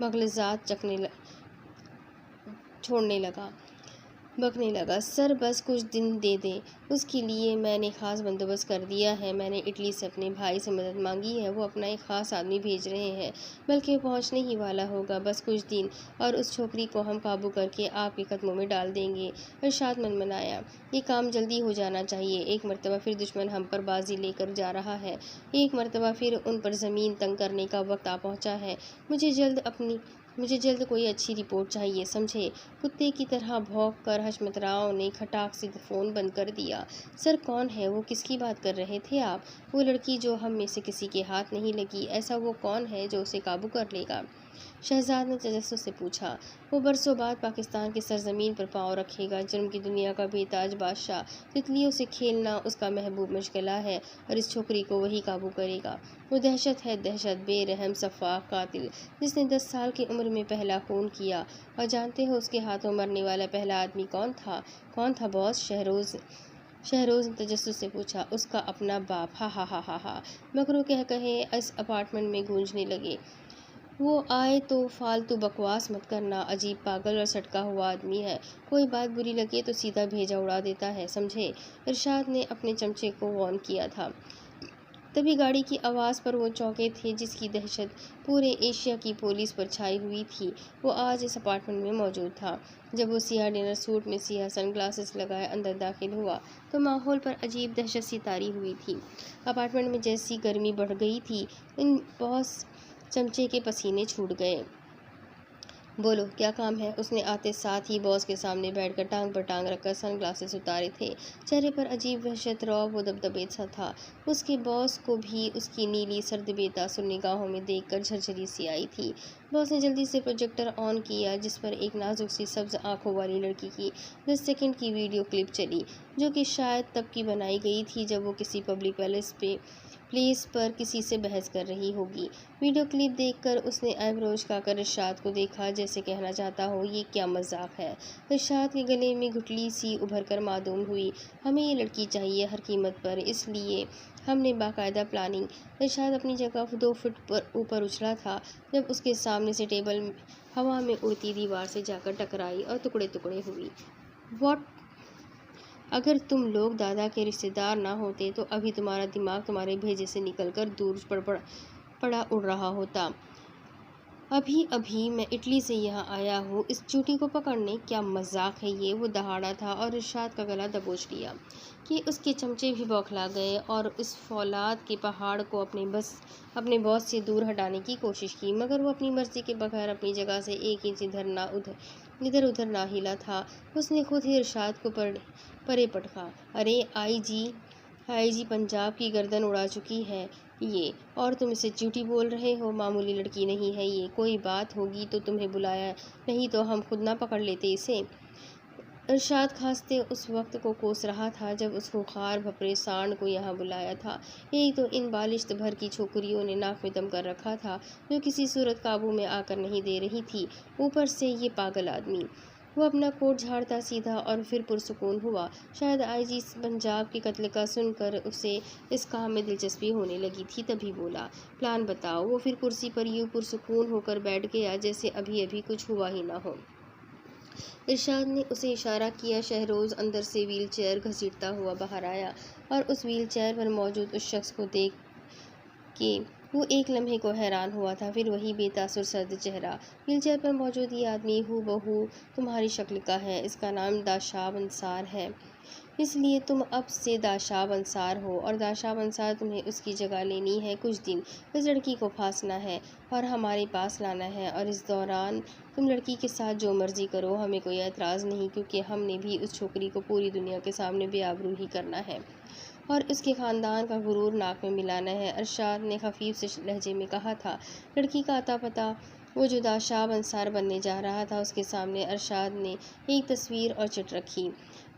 مغلظات بکنے لگا۔ سر بس کچھ دن دے دیں، اس کے لیے میں نے خاص بندوبست کر دیا ہے۔ میں نے اٹلی سے اپنے بھائی سے مدد مانگی ہے، وہ اپنا ایک خاص آدمی بھیج رہے ہیں، بلکہ وہ پہنچنے ہی والا ہوگا، بس کچھ دن، اور اس چھوکری کو ہم قابو کر کے آپ کے قدموں میں ڈال دیں گے۔ ارشاد منمنایا، یہ کام جلدی ہو جانا چاہیے، ایک مرتبہ پھر دشمن ہم پر بازی لے کر جا رہا ہے، ایک مرتبہ پھر ان پر زمین تنگ کرنے کا وقت آ پہنچا ہے۔ مجھے جلد کوئی اچھی رپورٹ چاہیے، سمجھے؟ کتے کی طرح بھونک کر حشمت راؤ نے کھٹاک سے فون بند کر دیا۔ سر، کون ہے وہ؟ کس کی بات کر رہے تھے آپ؟ وہ لڑکی جو ہم میں سے کسی کے ہاتھ نہیں لگی، ایسا وہ کون ہے جو اسے قابو کر لے گا؟ شہزاد نے تجسس سے پوچھا۔ وہ برسوں بعد پاکستان کی سرزمین پر پاؤں رکھے گا، جرم کی دنیا کا بے تاج بادشاہ، تتلیوں سے کھیلنا اس کا محبوب مشغلہ ہے، اور اس چھوکری کو وہی قابو کرے گا۔ وہ دہشت ہے، دہشت، بے رحم سفاک قاتل، جس نے 10 سال کی عمر میں پہلا خون کیا۔ اور جانتے ہو اس کے ہاتھوں مرنے والا پہلا آدمی کون تھا باس؟ شہروز نے تجسس سے پوچھا۔ اس کا اپنا باپ، ہا ہا ہا ہا ہا، مکرو کہہ کہے اس اپارٹمنٹ میں گونجنے لگے۔ وہ آئے تو فالتو بکواس مت کرنا، عجیب پاگل اور سٹکا ہوا آدمی ہے، کوئی بات بری لگے تو سیدھا بھیجا اڑا دیتا ہے، سمجھے؟ ارشاد نے اپنے چمچے کو وارن کیا تھا۔ تبھی گاڑی کی آواز پر وہ چونکے تھے جس کی دہشت پورے ایشیا کی پولیس پر چھائی ہوئی تھی۔ وہ آج اس اپارٹمنٹ میں موجود تھا۔ جب وہ سیاہ ڈنر سوٹ میں سیاہ سن گلاسز لگائے اندر داخل ہوا تو ماحول پر عجیب دہشت سی طاری ہوئی تھی۔ اپارٹمنٹ میں جیسی گرمی بڑھ گئی تھی، ان باس چمچے کے پسینے چھوٹ گئے۔ بولو کیا کام ہے؟ اس نے آتے ساتھ ہی باس کے سامنے بیٹھ کر ٹانگ پر ٹانگ رکھ کر سن گلاسز اتارے تھے۔ چہرے پر عجیب وحشت، رعب و دبدبے سا تھا۔ اس کے باس کو بھی اس کی نیلی سرد بے تاثر نگاہوں میں دیکھ کر جھرجھری سی آئی تھی۔ باس نے جلدی سے پروجیکٹر آن کیا جس پر ایک نازک سی سبز آنکھوں والی لڑکی کی 10 سیکنڈ کی ویڈیو کلپ چلی، جو کہ شاید تب کی بنائی گئی تھی جب وہ کسی پبلک پلیس پر کسی سے بحث کر رہی ہوگی۔ ویڈیو کلپ دیکھ کر اس نے آئیبرو اچکا کر ارشاد کو دیکھا، جیسے کہنا چاہتا ہو یہ کیا مذاق ہے۔ ارشاد کے گلے میں گھٹلی سی ابھر کر معدوم ہوئی۔ ہمیں یہ لڑکی چاہیے ہر قیمت پر، اس لیے ہم نے باقاعدہ پلاننگ۔ ارشاد اپنی جگہ 2 فٹ اوپر اچھلا تھا جب اس کے سامنے سے ٹیبل ہوا میں اڑتی دیوار سے جا کر ٹکرائی اور ٹکڑے ٹکڑے ہوئی۔ واٹ! اگر تم لوگ دادا کے رشتہ دار نہ ہوتے تو ابھی تمہارا دماغ تمہارے بھیجے سے نکل کر دور پڑا اڑ رہا ہوتا۔ ابھی میں اٹلی سے یہاں آیا ہوں اس چوٹی کو پکڑنے، کیا مذاق ہے یہ؟ وہ دہاڑا تھا اور ارشاد کا گلا دبوچ لیا کہ اس کے چمچے بھی بوکھلا گئے اور اس فولاد کے پہاڑ کو اپنے باس سے دور ہٹانے کی کوشش کی، مگر وہ اپنی مرضی کے بغیر اپنی جگہ سے 1 انچ ادھر ادھر نہ ہلا تھا۔ اس نے خود ہی ارشاد کو پرے پٹکا۔ ارے آئی جی پنجاب کی گردن اڑا چکی ہے یہ، اور تم اسے چوٹی بول رہے ہو؟ معمولی لڑکی نہیں ہے یہ، کوئی بات ہوگی تو تمہیں بلایا، نہیں تو ہم خود نہ پکڑ لیتے اسے۔ ارشاد کھانستے اس وقت کو کوس رہا تھا جب اس خوخار بھپرے سانڈ کو یہاں بلایا تھا۔ ایک تو ان بالشت بھر کی چھوکریوں نے ناک میں دم کر رکھا تھا جو کسی صورت قابو میں آ کر نہیں دے رہی تھی، اوپر سے یہ پاگل آدمی۔ وہ اپنا کوٹ جھاڑتا سیدھا اور پھر پرسکون ہوا۔ شاید آئی جی پنجاب کے قتل کا سن کر اسے اس کام میں دلچسپی ہونے لگی تھی، تبھی بولا، پلان بتاؤ۔ وہ پھر کرسی پر یوں پرسکون ہو کر بیٹھ گیا جیسے ابھی کچھ ہوا ہی نہ ہو۔ ارشاد نے اسے اشارہ کیا۔ شہروز اندر سے ویل چیئر گھسیٹتا ہوا باہر آیا اور اس ویل چیئر پر موجود اس شخص کو دیکھ کے وہ ایک لمحے کو حیران ہوا تھا، پھر وہی بے تاثر سرد چہرہ۔ ویل چیئر پر موجود یہ آدمی ہو بہو تمہاری شکل کا ہے، اس کا نام داشاب انصار ہے، اس لیے تم اب سے داشاب انصار ہو، اور داشاب انصار تمہیں اس کی جگہ لینی ہے کچھ دن، اس لڑکی کو پھانسنا ہے اور ہمارے پاس لانا ہے، اور اس دوران تم لڑکی کے ساتھ جو مرضی کرو، ہمیں کوئی اعتراض نہیں، کیونکہ ہم نے بھی اس چھوکری کو پوری دنیا کے سامنے بے آبرو ہی کرنا ہے اور اس کے خاندان کا غرور ناک میں ملانا ہے۔ ارشاد نے خفیف سے لہجے میں کہا تھا۔ لڑکی کا اتا پتہ، وہ جو داشاب انصار بننے جا رہا تھا، اس کے سامنے ارشاد نے ایک تصویر اور چٹ رکھی۔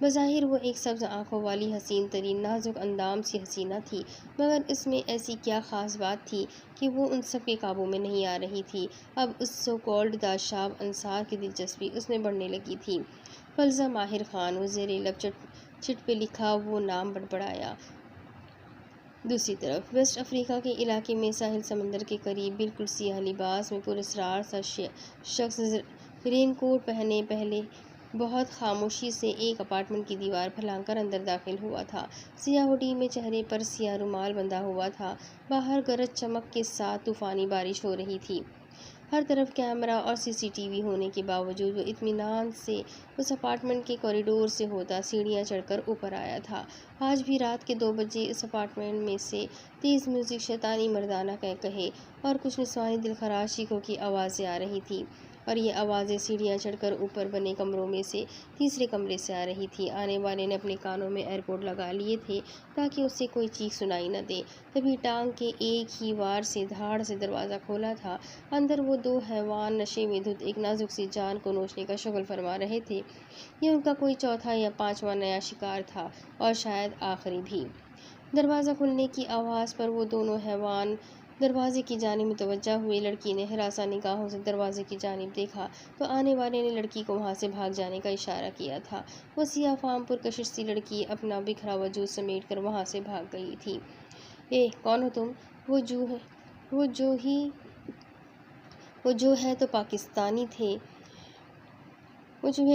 بظاہر وہ ایک سبز آنکھوں والی حسین ترین نازک اندام سی حسینہ تھی، مگر اس میں ایسی کیا خاص بات تھی کہ وہ ان سب کے قابو میں نہیں آ رہی تھی۔ اب اس سو کالڈ داشاب انصار کی دلچسپی اس میں بڑھنے لگی تھی۔ فلزہ ماہر خان، وہ زیر لب چٹ پہ لکھا وہ نام بڑبڑایا۔ دوسری طرف ویسٹ افریقہ کے علاقے میں ساحل سمندر کے قریب بالکل سیاہ لباس میں پراسرار سا شخص رین کوٹ پہنے پہلے بہت خاموشی سے ایک اپارٹمنٹ کی دیوار پھلانگ کر اندر داخل ہوا تھا۔ سیاہ ہوڈی میں چہرے پر سیاہ رومال بندھا ہوا تھا۔ باہر گرج چمک کے ساتھ طوفانی بارش ہو رہی تھی۔ ہر طرف کیمرہ اور CCTV ہونے کے باوجود وہ اطمینان سے اس اپارٹمنٹ کے کوریڈور سے ہوتا سیڑھیاں چڑھ کر اوپر آیا تھا۔ آج بھی رات کے 2 بجے اس اپارٹمنٹ میں سے تیز میوزک، شیطانی مردانہ قہقہے اور کچھ نسوانی دلخراش چیخوں کی آوازیں آ رہی تھیں، اور یہ آوازیں سیڑھیاں چڑھ کر اوپر بنے کمروں میں سے تیسرے کمرے سے آ رہی تھیں۔ آنے والے نے اپنے کانوں میں ایئرپوڈ لگا لیے تھے تاکہ اسے کوئی چیخ سنائی نہ دے۔ تبھی ٹانگ کے ایک ہی وار سے دھاڑ سے دروازہ کھولا تھا۔ اندر وہ 2 حیوان نشے میں دھت ایک نازک سی جان کو نوچنے کا شغل فرما رہے تھے۔ یہ ان کا کوئی چوتھا یا 5واں نیا شکار تھا، اور شاید آخری بھی۔ دروازہ کھلنے کی آواز پر وہ دونوں حیوان دروازے کی جانب متوجہ ہوئی لڑکی نے ہراساں نگاہوں سے دروازے کی جانب دیکھا تو آنے والے نے لڑکی کو وہاں سے بھاگ جانے کا اشارہ کیا تھا۔ وہ سیاہ فام پرکشش سی لڑکی اپنا بکھرا وجود سمیٹ کر وہاں سے بھاگ گئی تھی۔ کون ہو تم؟ وہ جو ہے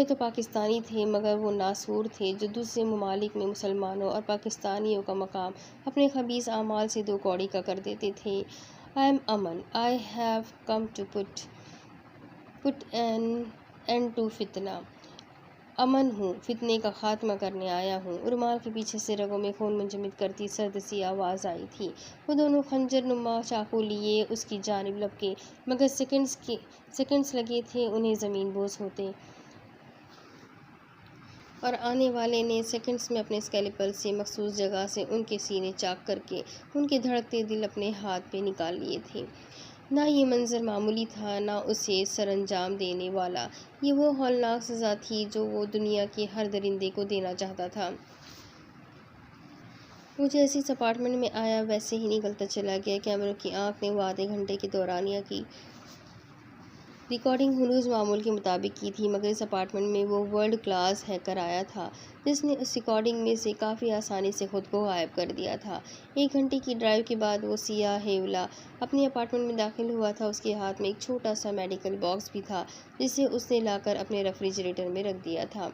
تو پاکستانی تھے مگر وہ ناسور تھے جو دوسرے ممالک میں مسلمانوں اور پاکستانیوں کا مقام اپنے خبیث اعمال سے دو کوڑی کا کر دیتے تھے۔ I am Aman. I have come to put an end to فتنہ۔ امن ہوں، فتنے کا خاتمہ کرنے آیا ہوں۔ رومال کے پیچھے سے رگوں میں خون منجمد کرتی سرد سی آواز آئی تھی۔ وہ دونوں خنجر نما چاقو لیے اس کی جانب لپکے مگر سیکنڈز لگے تھے انہیں زمین بوس ہوتے اور آنے والے نے سیکنڈز میں اپنے اسکیلپل سے مخصوص جگہ سے ان کے سینے چاک کر کے ان کے دھڑکتے دل اپنے ہاتھ پہ نکال لیے تھے۔ نہ یہ منظر معمولی تھا نہ اسے سر انجام دینے والا، یہ وہ ہولناک سزا تھی جو وہ دنیا کے ہر درندے کو دینا چاہتا تھا۔ وہ جیسے اس اپارٹمنٹ میں آیا ویسے ہی نکلتا چلا گیا۔ کیمروں کی آنکھ نے وہ آدھے گھنٹے کی دورانیہ کی ریکارڈنگ ہنوز معمول کے مطابق کی تھی مگر اس اپارٹمنٹ میں وہ ورلڈ کلاس ہیکر آیا تھا جس نے اس ریکارڈنگ میں سے کافی آسانی سے خود کو غائب کر دیا تھا۔ 1 گھنٹے کی ڈرائیو کے بعد وہ سیاہ ہیولا اپنے اپارٹمنٹ میں داخل ہوا تھا۔ اس کے ہاتھ میں ایک چھوٹا سا میڈیکل باکس بھی تھا جسے اس نے لا کر اپنے ریفریجریٹر میں رکھ دیا تھا۔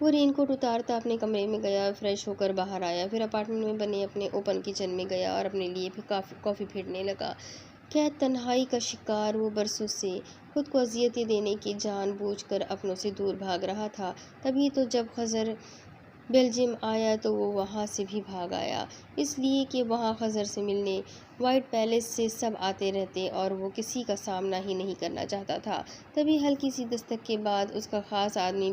وہ رین کوٹ اتارتا اپنے کمرے میں گیا، فریش ہو کر باہر آیا، پھر اپارٹمنٹ میں بنے اپنے اوپن کچن میں گیا اور اپنے لیے بھی کافی پھیٹنے لگا۔ قید تنہائی کا شکار وہ برسوں سے خود کو اذیتیں دینے کے جان بوجھ کر اپنوں سے دور بھاگ رہا تھا۔ تبھی تو جب خضر بیلجیم آیا تو وہ وہاں سے بھی بھاگ آیا، اس لیے کہ وہاں خضر سے ملنے وائٹ پیلس سے سب آتے رہتے اور وہ کسی کا سامنا ہی نہیں کرنا چاہتا تھا۔ تبھی ہلکی سی دستک کے بعد اس کا خاص آدمی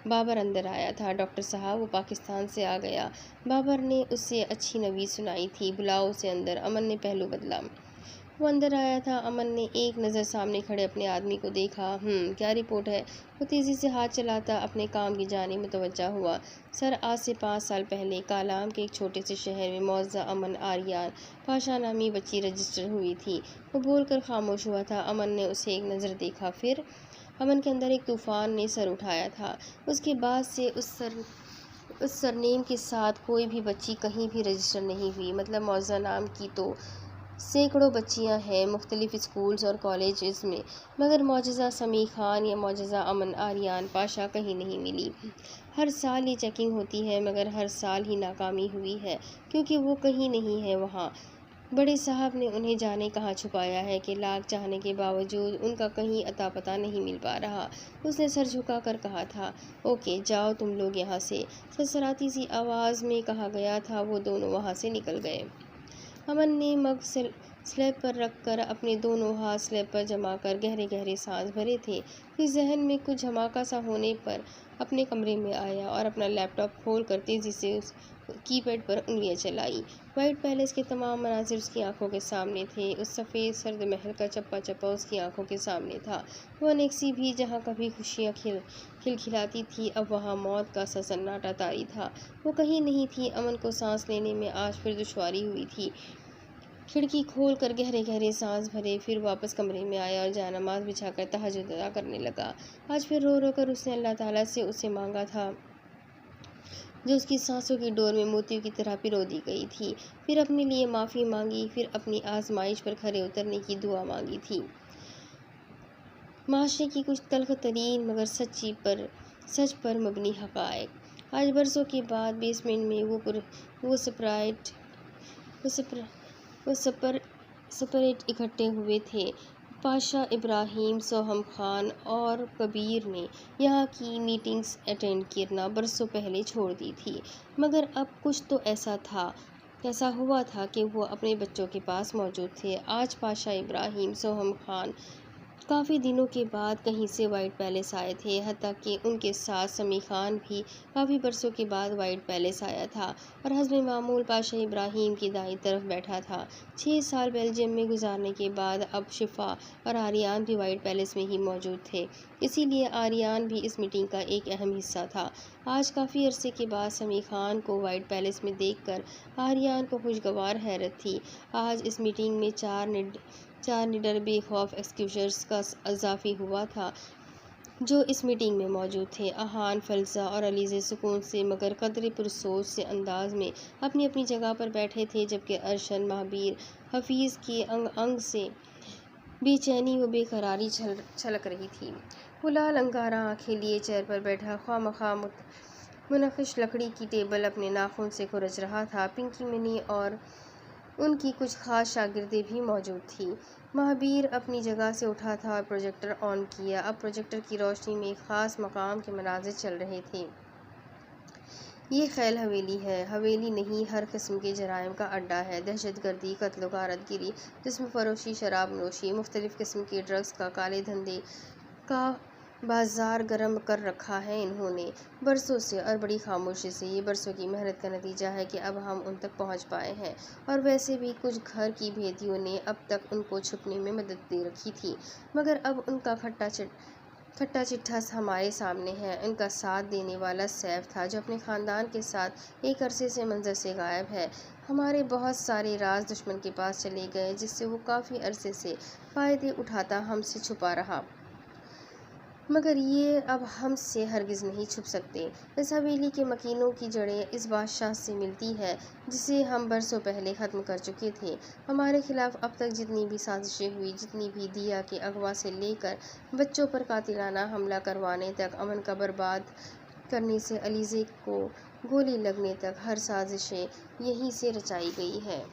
بابر اندر آیا تھا۔ ڈاکٹر صاحب، وہ پاکستان سے آ گیا۔ بابر نے اسے اچھی نوید سنائی تھی۔ بلاؤ اسے اندر۔ امن نے پہلو بدلا۔ وہ اندر آیا تھا۔ امن نے ایک نظر سامنے کھڑے اپنے آدمی کو دیکھا۔ کیا رپورٹ ہے؟ وہ تیزی سے ہاتھ چلاتا اپنے کام کی جانب متوجہ ہوا۔ سر، آج سے 5 سال پہلے کالام کے ایک چھوٹے سے شہر میں معززہ امن آریان پاشا نامی بچی رجسٹر ہوئی تھی۔ وہ بول کر خاموش ہوا تھا۔ امن نے اسے ایک نظر دیکھا، پھر امن کے اندر ایک طوفان نے سر اٹھایا تھا۔ اس کے بعد سے اس سرنیم کے ساتھ کوئی بھی بچی کہیں بھی رجسٹر نہیں ہوئی۔ مطلب معززہ نام کی تو سینکڑوں بچیاں ہیں مختلف اسکولز اور کالجز میں مگر معجزہ سمیع خان یا معجزہ امن آریان پاشا کہیں نہیں ملی۔ ہر سال یہ چیکنگ ہوتی ہے مگر ہر سال ہی ناکامی ہوئی ہے کیونکہ وہ کہیں نہیں ہے وہاں۔ بڑے صاحب نے انہیں جانے کہاں چھپایا ہے کہ لاکھ چاہنے کے باوجود ان کا کہیں اتا پتہ نہیں مل پا رہا۔ اس نے سر جھکا کر کہا تھا، اوکے جاؤ تم لوگ یہاں سے۔ سرسراتی سی آواز میں کہا گیا تھا۔ وہ دونوں وہاں سے نکل گئے۔ امن نے مگ سلیب پر رکھ کر اپنے دونوں ہاتھ سلیب پر جما کر گہرے گہرے سانس بھرے تھے۔ پھر ذہن میں کچھ دھماکہ سا ہونے پر اپنے کمرے میں آیا اور اپنا لیپ ٹاپ کھول کر تیزی سے اس کی پیڈ پر انگلیاں چلائی۔ وائٹ پیلس کے تمام مناظر اس کی آنکھوں کے سامنے تھے۔ اس سفید سرد محل کا چپا چپا اس کی آنکھوں کے سامنے تھا۔ وہ انیکسی بھی جہاں کبھی خوشیاں کھلکھلاتی تھی اب وہاں موت کا سا سناٹا طاری تھا۔ وہ کہیں نہیں تھی۔ امن کو سانس لینے میں آج پھر دشواری ہوئی تھی۔ کھڑکی کھول کر گہرے گہرے سانس بھرے، پھر واپس کمرے میں آیا اور جائے-نماز بچھا کر تہجد ادا کرنے لگا۔ آج پھر رو رو کر اس نے اللہ تعالیٰ سے اسے مانگا تھا جو اس کی سانسوں کی ڈور میں موتیوں کی طرح پرو دی گئی تھی۔ پھر اپنے لیے معافی مانگی، پھر اپنی آزمائش پر کھرے اترنے کی دعا مانگی تھی۔ معاشرے کی کچھ تلخ ترین مگر سچ پر مبنی حقائق۔ آج برسوں کے بعد بیسمنٹ میں وہ سپریٹ اکٹھے ہوئے تھے۔ پاشا، ابراہیم، سوہم خان اور کبیر نے یہاں کی میٹنگز اٹینڈ کرنا برسوں پہلے چھوڑ دی تھی مگر اب کچھ تو ایسا ہوا تھا کہ وہ اپنے بچوں کے پاس موجود تھے۔ آج پاشا، ابراہیم، سوہم خان کافی دنوں کے بعد کہیں سے وائٹ پیلس آئے تھے، حتیٰ کہ ان کے ساتھ سمیع خان بھی کافی برسوں کے بعد وائٹ پیلس آیا تھا اور حسب معمول پاشا ابراہیم کی دائیں طرف بیٹھا تھا۔ 6 سال بیلجیم میں گزارنے کے بعد اب شفا اور آریان بھی وائٹ پیلس میں ہی موجود تھے، اسی لیے آریان بھی اس میٹنگ کا ایک اہم حصہ تھا۔ آج کافی عرصے کے بعد سمیع خان کو وائٹ پیلس میں دیکھ کر آریان کو خوشگوار حیرت تھی۔ آج اس میٹنگ میں چار نڈر بے خوف ایکسکیوزرز کا اضافہ ہوا تھا جو اس میٹنگ میں موجود تھے۔ احان، فلزہ اور علیزے سکون سے مگر قدرے پرسوچ سے انداز میں اپنی اپنی جگہ پر بیٹھے تھے، جبکہ ارشد، مہابیر، حفیظ کی انگ انگ سے بے چینی و بے قراری چھلک رہی تھی۔ وہ لال انگارہ آنکھیں لیے چیئر پر بیٹھا خواہ مخواہ منقش لکڑی کی ٹیبل اپنے ناخن سے کھرچ رہا تھا۔ پنکی، منی اور ان کی کچھ خاص شاگردیں بھی موجود تھیں۔ مہابیر اپنی جگہ سے اٹھا تھا اور پروجیکٹر آن کیا۔ اب پروجیکٹر کی روشنی میں ایک خاص مقام کے مناظر چل رہے تھے۔ یہ خیل حویلی ہے، حویلی نہیں، ہر قسم کے جرائم کا اڈہ ہے۔ دہشت گردی، قتل و غارت گری، جسم فروشی، شراب نوشی، مختلف قسم کے ڈرگس کا کالے دھندے کا بازار گرم کر رکھا ہے انہوں نے برسوں سے، اور بڑی خاموشی سے۔ یہ برسوں کی محنت کا نتیجہ ہے کہ اب ہم ان تک پہنچ پائے ہیں، اور ویسے بھی کچھ گھر کی بھیدیوں نے اب تک ان کو چھپنے میں مدد دے رکھی تھی، مگر اب ان کا کھٹا چٹھا ہمارے سامنے ہے۔ ان کا ساتھ دینے والا سیف تھا، جو اپنے خاندان کے ساتھ ایک عرصے سے منظر سے غائب ہے۔ ہمارے بہت سارے راز دشمن کے پاس چلے گئے، جس سے وہ کافی عرصے سے فائدے اٹھاتا ہم سے چھپا رہا، مگر یہ اب ہم سے ہرگز نہیں چھپ سکتے۔ اس حویلی کے مکینوں کی جڑیں اس بادشاہ سے ملتی ہے جسے ہم برسوں پہلے ختم کر چکے تھے۔ ہمارے خلاف اب تک جتنی بھی سازشیں ہوئی، جتنی بھی دیا کے اغوا سے لے کر بچوں پر قاتلانہ حملہ کروانے تک، امن کا برباد کرنے سے علیزے کو گولی لگنے تک، ہر سازشیں یہیں سے رچائی گئی ہیں۔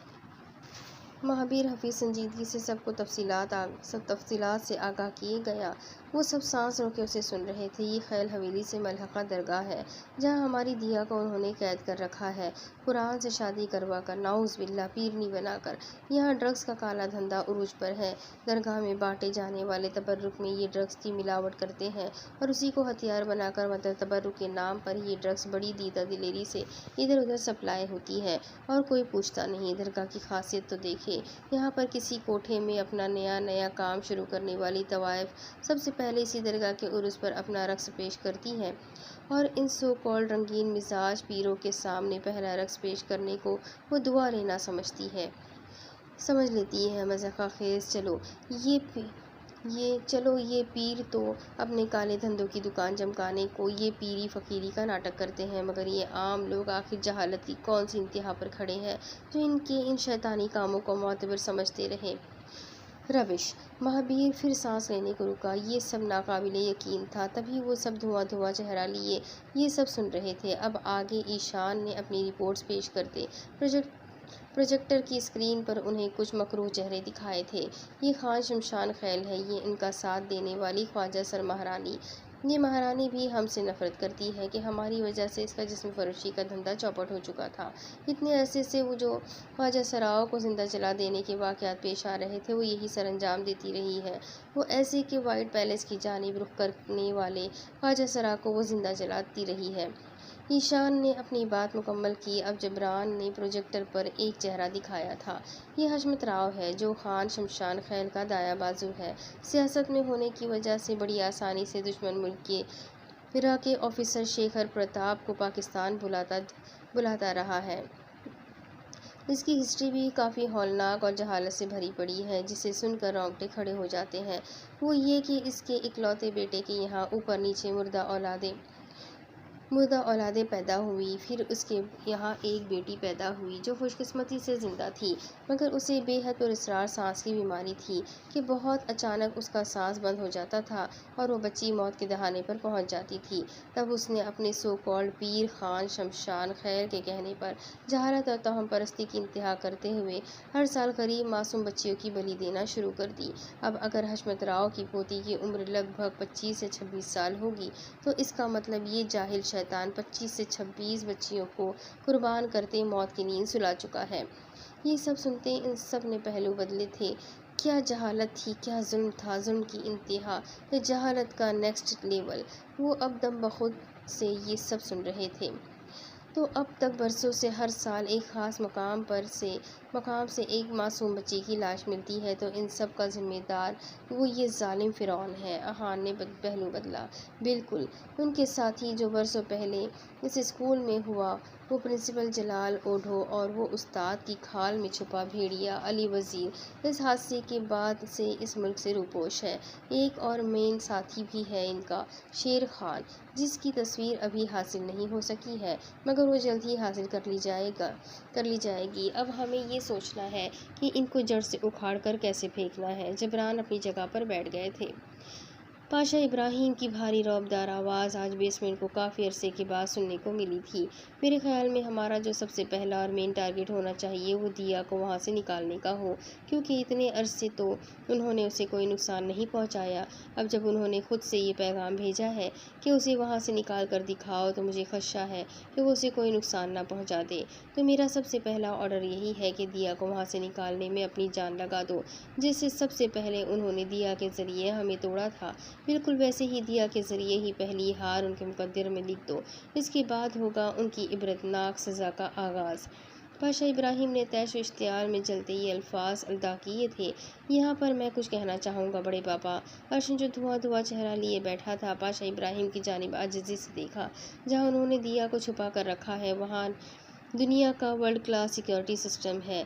مہابیر حفیظ سنجیدگی سے سب کو تفصیلات سے آگاہ کیے گیا۔ وہ سب سانس روکے اسے سن رہے تھے۔ یہ خیل حویلی سے ملحقہ درگاہ ہے جہاں ہماری دیا کو انہوں نے قید کر رکھا ہے، قرآن سے شادی کروا کر، نعوذ باللہ، پیرنی بنا کر۔ یہاں ڈرگس کا کالا دھندا عروج پر ہے۔ درگاہ میں بانٹے جانے والے تبرک میں یہ ڈرگس کی ملاوٹ کرتے ہیں اور اسی کو ہتھیار بنا کر مطلب تبرک کے نام پر یہ ڈرگس بڑی دیدہ دلیری سے ادھر ادھر سپلائی ہوتی ہے اور کوئی پوچھتا نہیں۔ درگاہ کی خاصیت تو دیکھیں، یہاں پر کسی کوٹھے میں اپنا نیا کام شروع کرنے والی طوائف سب سے پہلے اسی درگاہ کے عرس پر اپنا رقص پیش کرتی ہیں، اور ان سو کالڈ رنگین مزاج پیروں کے سامنے پہلا رقص پیش کرنے کو وہ دعا لینا سمجھ لیتی ہے۔ مذاق خیز چلو یہ پیر تو اپنے کالے دھندوں کی دکان چمکانے کو یہ پیری فقیری کا ناٹک کرتے ہیں، مگر یہ عام لوگ آخر جہالت کی کون سی انتہا پر کھڑے ہیں جو ان کے ان شیطانی کاموں کو معتبر سمجھتے رہیں۔ روش مہابیر پھر سانس لینے کو رکا۔ یہ سب ناقابل یقین تھا۔ تبھی وہ سب دھواں چہرہ لیے یہ سب سن رہے تھے۔ اب آگے ایشان نے اپنی رپورٹس پیش کرتے پروجیکٹر کی اسکرین پر انہیں کچھ مکروہ چہرے دکھائے تھے۔ یہ خان شمشان خیل ہے، یہ ان کا ساتھ دینے والی خواجہ سر مہارانی۔ یہ مہارانی بھی ہم سے نفرت کرتی ہے کہ ہماری وجہ سے اس کا جسم فروشی کا دھندا چوپٹ ہو چکا تھا۔ اتنے عرصے سے وہ جو خواجہ سراؤں کو زندہ جلا دینے کے واقعات پیش آ رہے تھے، وہ یہی سر انجام دیتی رہی ہے۔ وہ ایسے کہ وائٹ پیلس کی جانب رخ کرنے والے خواجہ سرا کو وہ زندہ جلاتی رہی ہے۔ ایشان نے اپنی بات مکمل کی۔ اب جبران نے پروجیکٹر پر ایک چہرہ دکھایا تھا۔ یہ حشمت راؤ ہے، جو خان شمشان خیل کا دایاں بازو ہے۔ سیاست میں ہونے کی وجہ سے بڑی آسانی سے دشمن ملک کے را کے آفیسر شیکھر پرتاپ کو پاکستان بلاتا رہا ہے۔ اس کی ہسٹری بھی کافی ہولناک اور جہالت سے بھری پڑی ہے، جسے سن کر رونگٹے کھڑے ہو جاتے ہیں۔ وہ یہ کہ اس کے اکلوتے بیٹے کے یہاں اوپر نیچے مردہ اولادیں پیدا ہوئیں، پھر اس کے یہاں ایک بیٹی پیدا ہوئی جو خوش قسمتی سے زندہ تھی، مگر اسے بے حد پراسرار سانس کی بیماری تھی کہ بہت اچانک اس کا سانس بند ہو جاتا تھا اور وہ بچی موت کے دہانے پر پہنچ جاتی تھی۔ تب اس نے اپنے سو کالڈ پیر خان شمشان خیل کے کہنے پر جہالت اور توہم پرستی کی انتہا کرتے ہوئے ہر سال قریب معصوم بچیوں کی بلی دینا شروع کر دی۔ اب اگر حشمت راؤ کی پوتی کی عمر لگ بھگ 25 سے 26 سال ہوگی، تو اس کا مطلب یہ جاہل شیطان 25 سے 26 بچیوں کو قربان کرتے موت کی نیند سلا چکا ہے۔ یہ سب سنتے ان سب نے پہلو بدلے تھے کیا جہالت تھی، کیا ظلم تھا، ظلم کی انتہا، جہالت کا نیکسٹ لیول۔ وہ اب دم بخود سے یہ سب سن رہے تھے۔ تو اب تک برسوں سے ہر سال ایک خاص مقام سے ایک معصوم بچے کی لاش ملتی ہے، تو ان سب کا ذمہ دار وہ یہ ظالم فرعون ہے۔ احان نے پہلو بدلا۔ بالکل، ان کے ساتھی جو برسوں پہلے اس اسکول میں ہوا، وہ پرنسپل جلال اوڈھو اور وہ استاد کی کھال میں چھپا بھیڑیا علی وزیر اس حادثے کے بعد سے اس ملک سے روپوش ہے۔ ایک اور مین ساتھی بھی ہے ان کا، شیر خان، جس کی تصویر ابھی حاصل نہیں ہو سکی ہے، مگر وہ جلد ہی حاصل کر لی جائے گی۔ اب ہمیں یہ سوچنا ہے کہ ان کو جڑ سے اکھاڑ کر کیسے پھینکنا ہے۔ جبران اپنی جگہ پر بیٹھ گئے تھے۔ پاشا ابراہیم کی بھاری رعبدار آواز آج بیسمنٹ کو کافی عرصے کے بعد سننے کو ملی تھی۔ میرے خیال میں ہمارا جو سب سے پہلا اور مین ٹارگٹ ہونا چاہیے وہ دیا کو وہاں سے نکالنے کا ہو، کیونکہ اتنے عرصے تو انہوں نے اسے کوئی نقصان نہیں پہنچایا۔ اب جب انہوں نے خود سے یہ پیغام بھیجا ہے کہ اسے وہاں سے نکال کر دکھاؤ، تو مجھے خدشہ ہے کہ وہ اسے کوئی نقصان نہ پہنچا دے۔ تو میرا سب سے پہلا آرڈر یہی ہے کہ دیا کو وہاں سے نکالنے میں اپنی جان لگا دو، جیسے سب سے پہلے انہوں نے دیا کے ذریعے ہمیں توڑا تھا، بالکل ویسے ہی دیا کے ذریعے ہی پہلی ہار ان کے مقدر میں لکھ دو۔ اس کے بعد ہوگا ان کی عبرتناک سزا کا آغاز۔ پاشا ابراہیم نے طیش و اشتعال میں جلتے یہ الفاظ ادا کیے تھے۔ یہاں پر میں کچھ کہنا چاہوں گا بڑے پاپا۔ ارشن جو دھواں چہرہ لیے بیٹھا تھا، پاشا ابراہیم کی جانب عاجزی سے دیکھا۔ جہاں انہوں نے دیا کو چھپا کر رکھا ہے، وہاں دنیا کا ورلڈ کلاس سیکیورٹی سسٹم ہے۔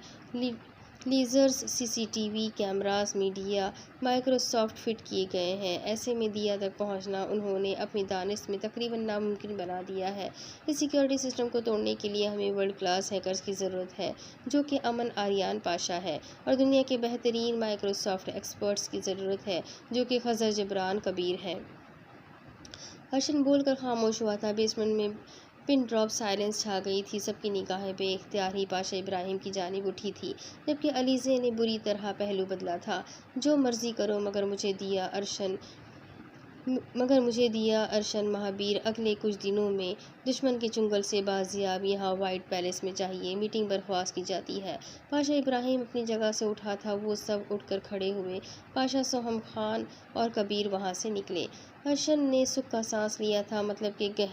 Lasers, C C T V cameras, media, Microsoft fit کیے گئے ہیں۔ ایسے میں دیا تک پہنچنا انہوں نے اپنی دانست میں تقریباً ناممکن بنا دیا ہے۔ اس سیکیورٹی سسٹم کو توڑنے کے لیے ہمیں ورلڈ کلاس ہیکرز کی ضرورت ہے، جو کہ امن آریان پاشا ہے، اور دنیا کے بہترین مائکروسافٹ ایکسپرٹس کی ضرورت ہے، جو کہ خضر جبران کبیر ہیں۔ ارشن بول کر خاموش ہوا تھا۔ بیسمنٹ میں پن ڈراپ سائلنس چھا گئی تھی۔ سب کی نگاہیں بے اختیار ہی پاشا ابراہیم کی جانب اٹھی تھی، جبکہ علیزے نے بری طرح پہلو بدلا تھا۔ جو مرضی کرو، مگر مجھے دیا ارشن مہابیر اگلے کچھ دنوں میں دشمن کے چنگل سے بازیاب یہاں وائٹ پیلس میں چاہیے۔ میٹنگ برخاست کی جاتی ہے۔ پاشا ابراہیم اپنی جگہ سے اٹھا تھا، وہ سب اٹھ کر کھڑے ہوئے۔ پاشا سوہم خان اور کبیر وہاں سے نکلے۔ ارشن نے سکھ کا سانس لیا تھا، مطلب کہ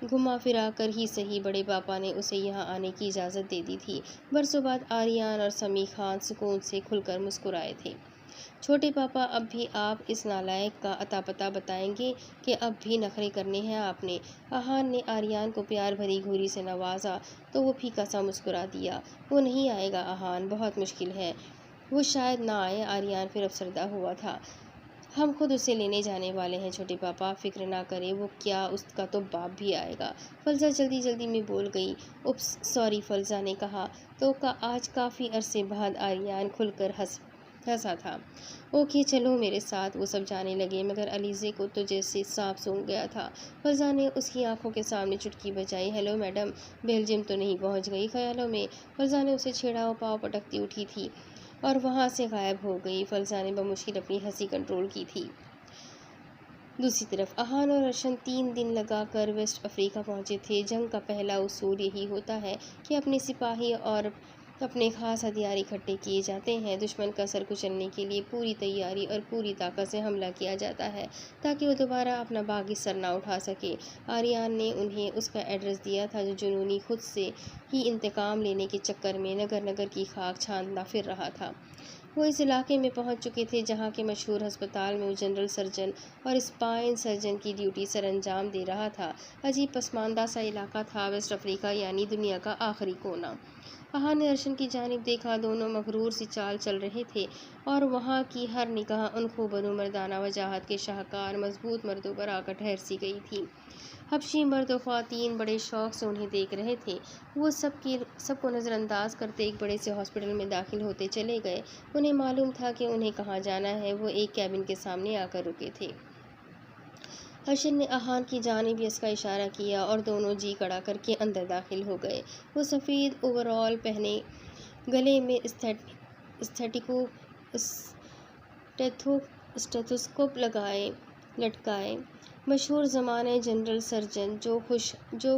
گھما پھرا کر ہی صحیح بڑے پاپا نے اسے یہاں آنے کی اجازت دے دی تھی۔ برسوں بعد آریان اور سمیع خان سکون سے کھل کر مسکرائے تھے۔ چھوٹے پاپا، اب بھی آپ اس نالائق کا اتا پتا بتائیں گے کہ اب بھی نخرے کرنے ہیں آپ نے؟ احان نے آریان کو پیار بھری گھوری سے نوازا تو وہ پھیکا سا مسکرا دیا۔ وہ نہیں آئے گا احان، بہت مشکل ہے۔ وہ شاید نہ آئے۔ آریان پھر افسردہ ہوا تھا۔ ہم خود اسے لینے جانے والے ہیں چھوٹے پاپا، فکر نہ کریں۔ وہ کیا، اس کا تو باپ بھی آئے گا۔ فلزہ جلدی میں بول گئی۔ اپس سوری، فلزہ نے کہا تو آج کافی عرصے بعد آریان کھل کر ہنسا تھا۔ اوکے، چلو میرے ساتھ۔ وہ سب جانے لگے، مگر علیزے کو تو جیسے سانپ سونگھ گیا تھا۔ فلزہ نے اس کی آنکھوں کے سامنے چٹکی بجائی۔ ہیلو میڈم، بیلجیم تو نہیں پہنچ گئی خیالوں میں؟ فلزہ نے اسے چھیڑا۔ وہ پاؤں پٹکتی اٹھی تھی اور وہاں سے غائب ہو گئی۔ فلزہ نے بمشکل اپنی ہنسی کنٹرول کی تھی۔ دوسری طرف احان اور ارشن 3 دن لگا کر ویسٹ افریقہ پہنچے تھے۔ جنگ کا پہلا اصول یہی ہوتا ہے کہ اپنے سپاہی اور اپنے خاص ہتھیار اکٹھے کیے جاتے ہیں۔ دشمن کا سر کچلنے کے لیے پوری تیاری اور پوری طاقت سے حملہ کیا جاتا ہے، تاکہ وہ دوبارہ اپنا باغی سر نہ اٹھا سکے۔ آریان نے انہیں اس کا ایڈریس دیا تھا، جو جنونی خود سے ہی انتقام لینے کے چکر میں نگر کی خاک چھانتا پھر رہا تھا۔ وہ اس علاقے میں پہنچ چکے تھے جہاں کے مشہور ہسپتال میں وہ جنرل سرجن اور اسپائن سرجن کی ڈیوٹی سر انجام دے رہا تھا۔ عجیب پسماندہ سا علاقہ تھا ویسٹ افریقہ، یعنی دنیا کا آخری کونا۔ احان نے ارشن کی جانب دیکھا۔ دونوں مغرور سی چال چل رہے تھے اور وہاں کی ہر نگاہ ان خوبنو مردانہ وجاہت کے شاہکار مضبوط مردوں پر آ کر ٹھہر سی گئی تھی۔ حبشی مرد و خواتین بڑے شوق سے انہیں دیکھ رہے تھے۔ وہ سب کو نظر انداز کرتے ایک بڑے سے ہاسپٹل میں داخل ہوتے چلے گئے۔ انہیں معلوم تھا کہ انہیں کہاں جانا ہے۔ وہ ایک کیبن کے سامنے آ کر رکے تھے۔ ارشن نے احان کی جانب یس کا اشارہ کیا اور دونوں جی کڑا کر کے اندر داخل ہو گئے۔ وہ سفید اوورآل پہنے، گلے میں اسٹیتھوسکوپ لٹکائے، مشہور زمانہ جنرل سرجن جو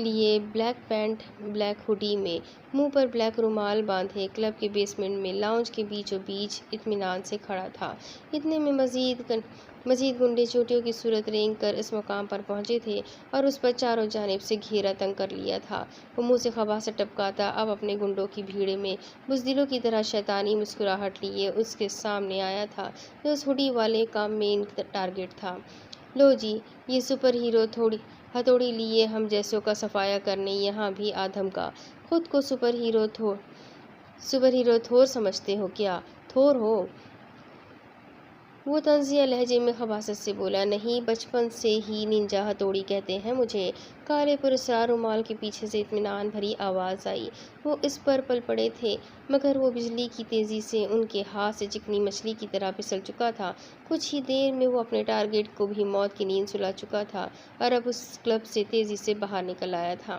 لیے بلیک پینٹ بلیک ہوڈی میں منہ پر بلیک رومال باندھے کلب کے بیسمنٹ میں لاؤنج کے بیچوں بیچ اطمینان سے کھڑا تھا۔ اتنے میں مزید گنڈے چوٹیوں کی صورت رینگ کر اس مقام پر پہنچے تھے اور اس پر چاروں جانب سے گھیرا تنگ کر لیا تھا۔ وہ منہ سے خباثت ٹپکاتا اب اپنے گنڈوں کی بھیڑ میں بزدلوں کی طرح شیطانی مسکراہٹ لیے اس کے سامنے آیا تھا جو اس ہوڈی والے کا مین ٹارگٹ تھا۔ لو جی، یہ سپر ہیرو ہتھوڑی لیے ہم جیسوں کا صفایا کرنے یہاں بھی آدھم کا۔ خود کو سپر ہیرو تھور سمجھتے ہو کیا؟ تھور ہو؟ وہ طنزیہ لہجے میں خباثت سے بولا۔ نہیں، بچپن سے ہی ننجا ہتھوڑی کہتے ہیں مجھے۔ کالے پراسرار رومال کے پیچھے سے اطمینان بھری آواز آئی۔ وہ اس پر پل پڑے تھے مگر وہ بجلی کی تیزی سے ان کے ہاتھ سے چکنی مچھلی کی طرح پھسل چکا تھا۔ کچھ ہی دیر میں وہ اپنے ٹارگٹ کو بھی موت کی نیند سلا چکا تھا اور اب اس کلب سے تیزی سے باہر نکل آیا تھا۔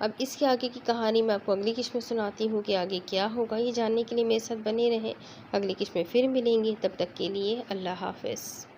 اب اس کے آگے کی کہانی میں آپ کو اگلی قسط میں سناتی ہوں کہ آگے کیا ہوگا۔ یہ جاننے کے لیے میرے ساتھ بنے رہیں۔ اگلی قسط میں پھر ملیں گے، تب تک کے لیے اللہ حافظ۔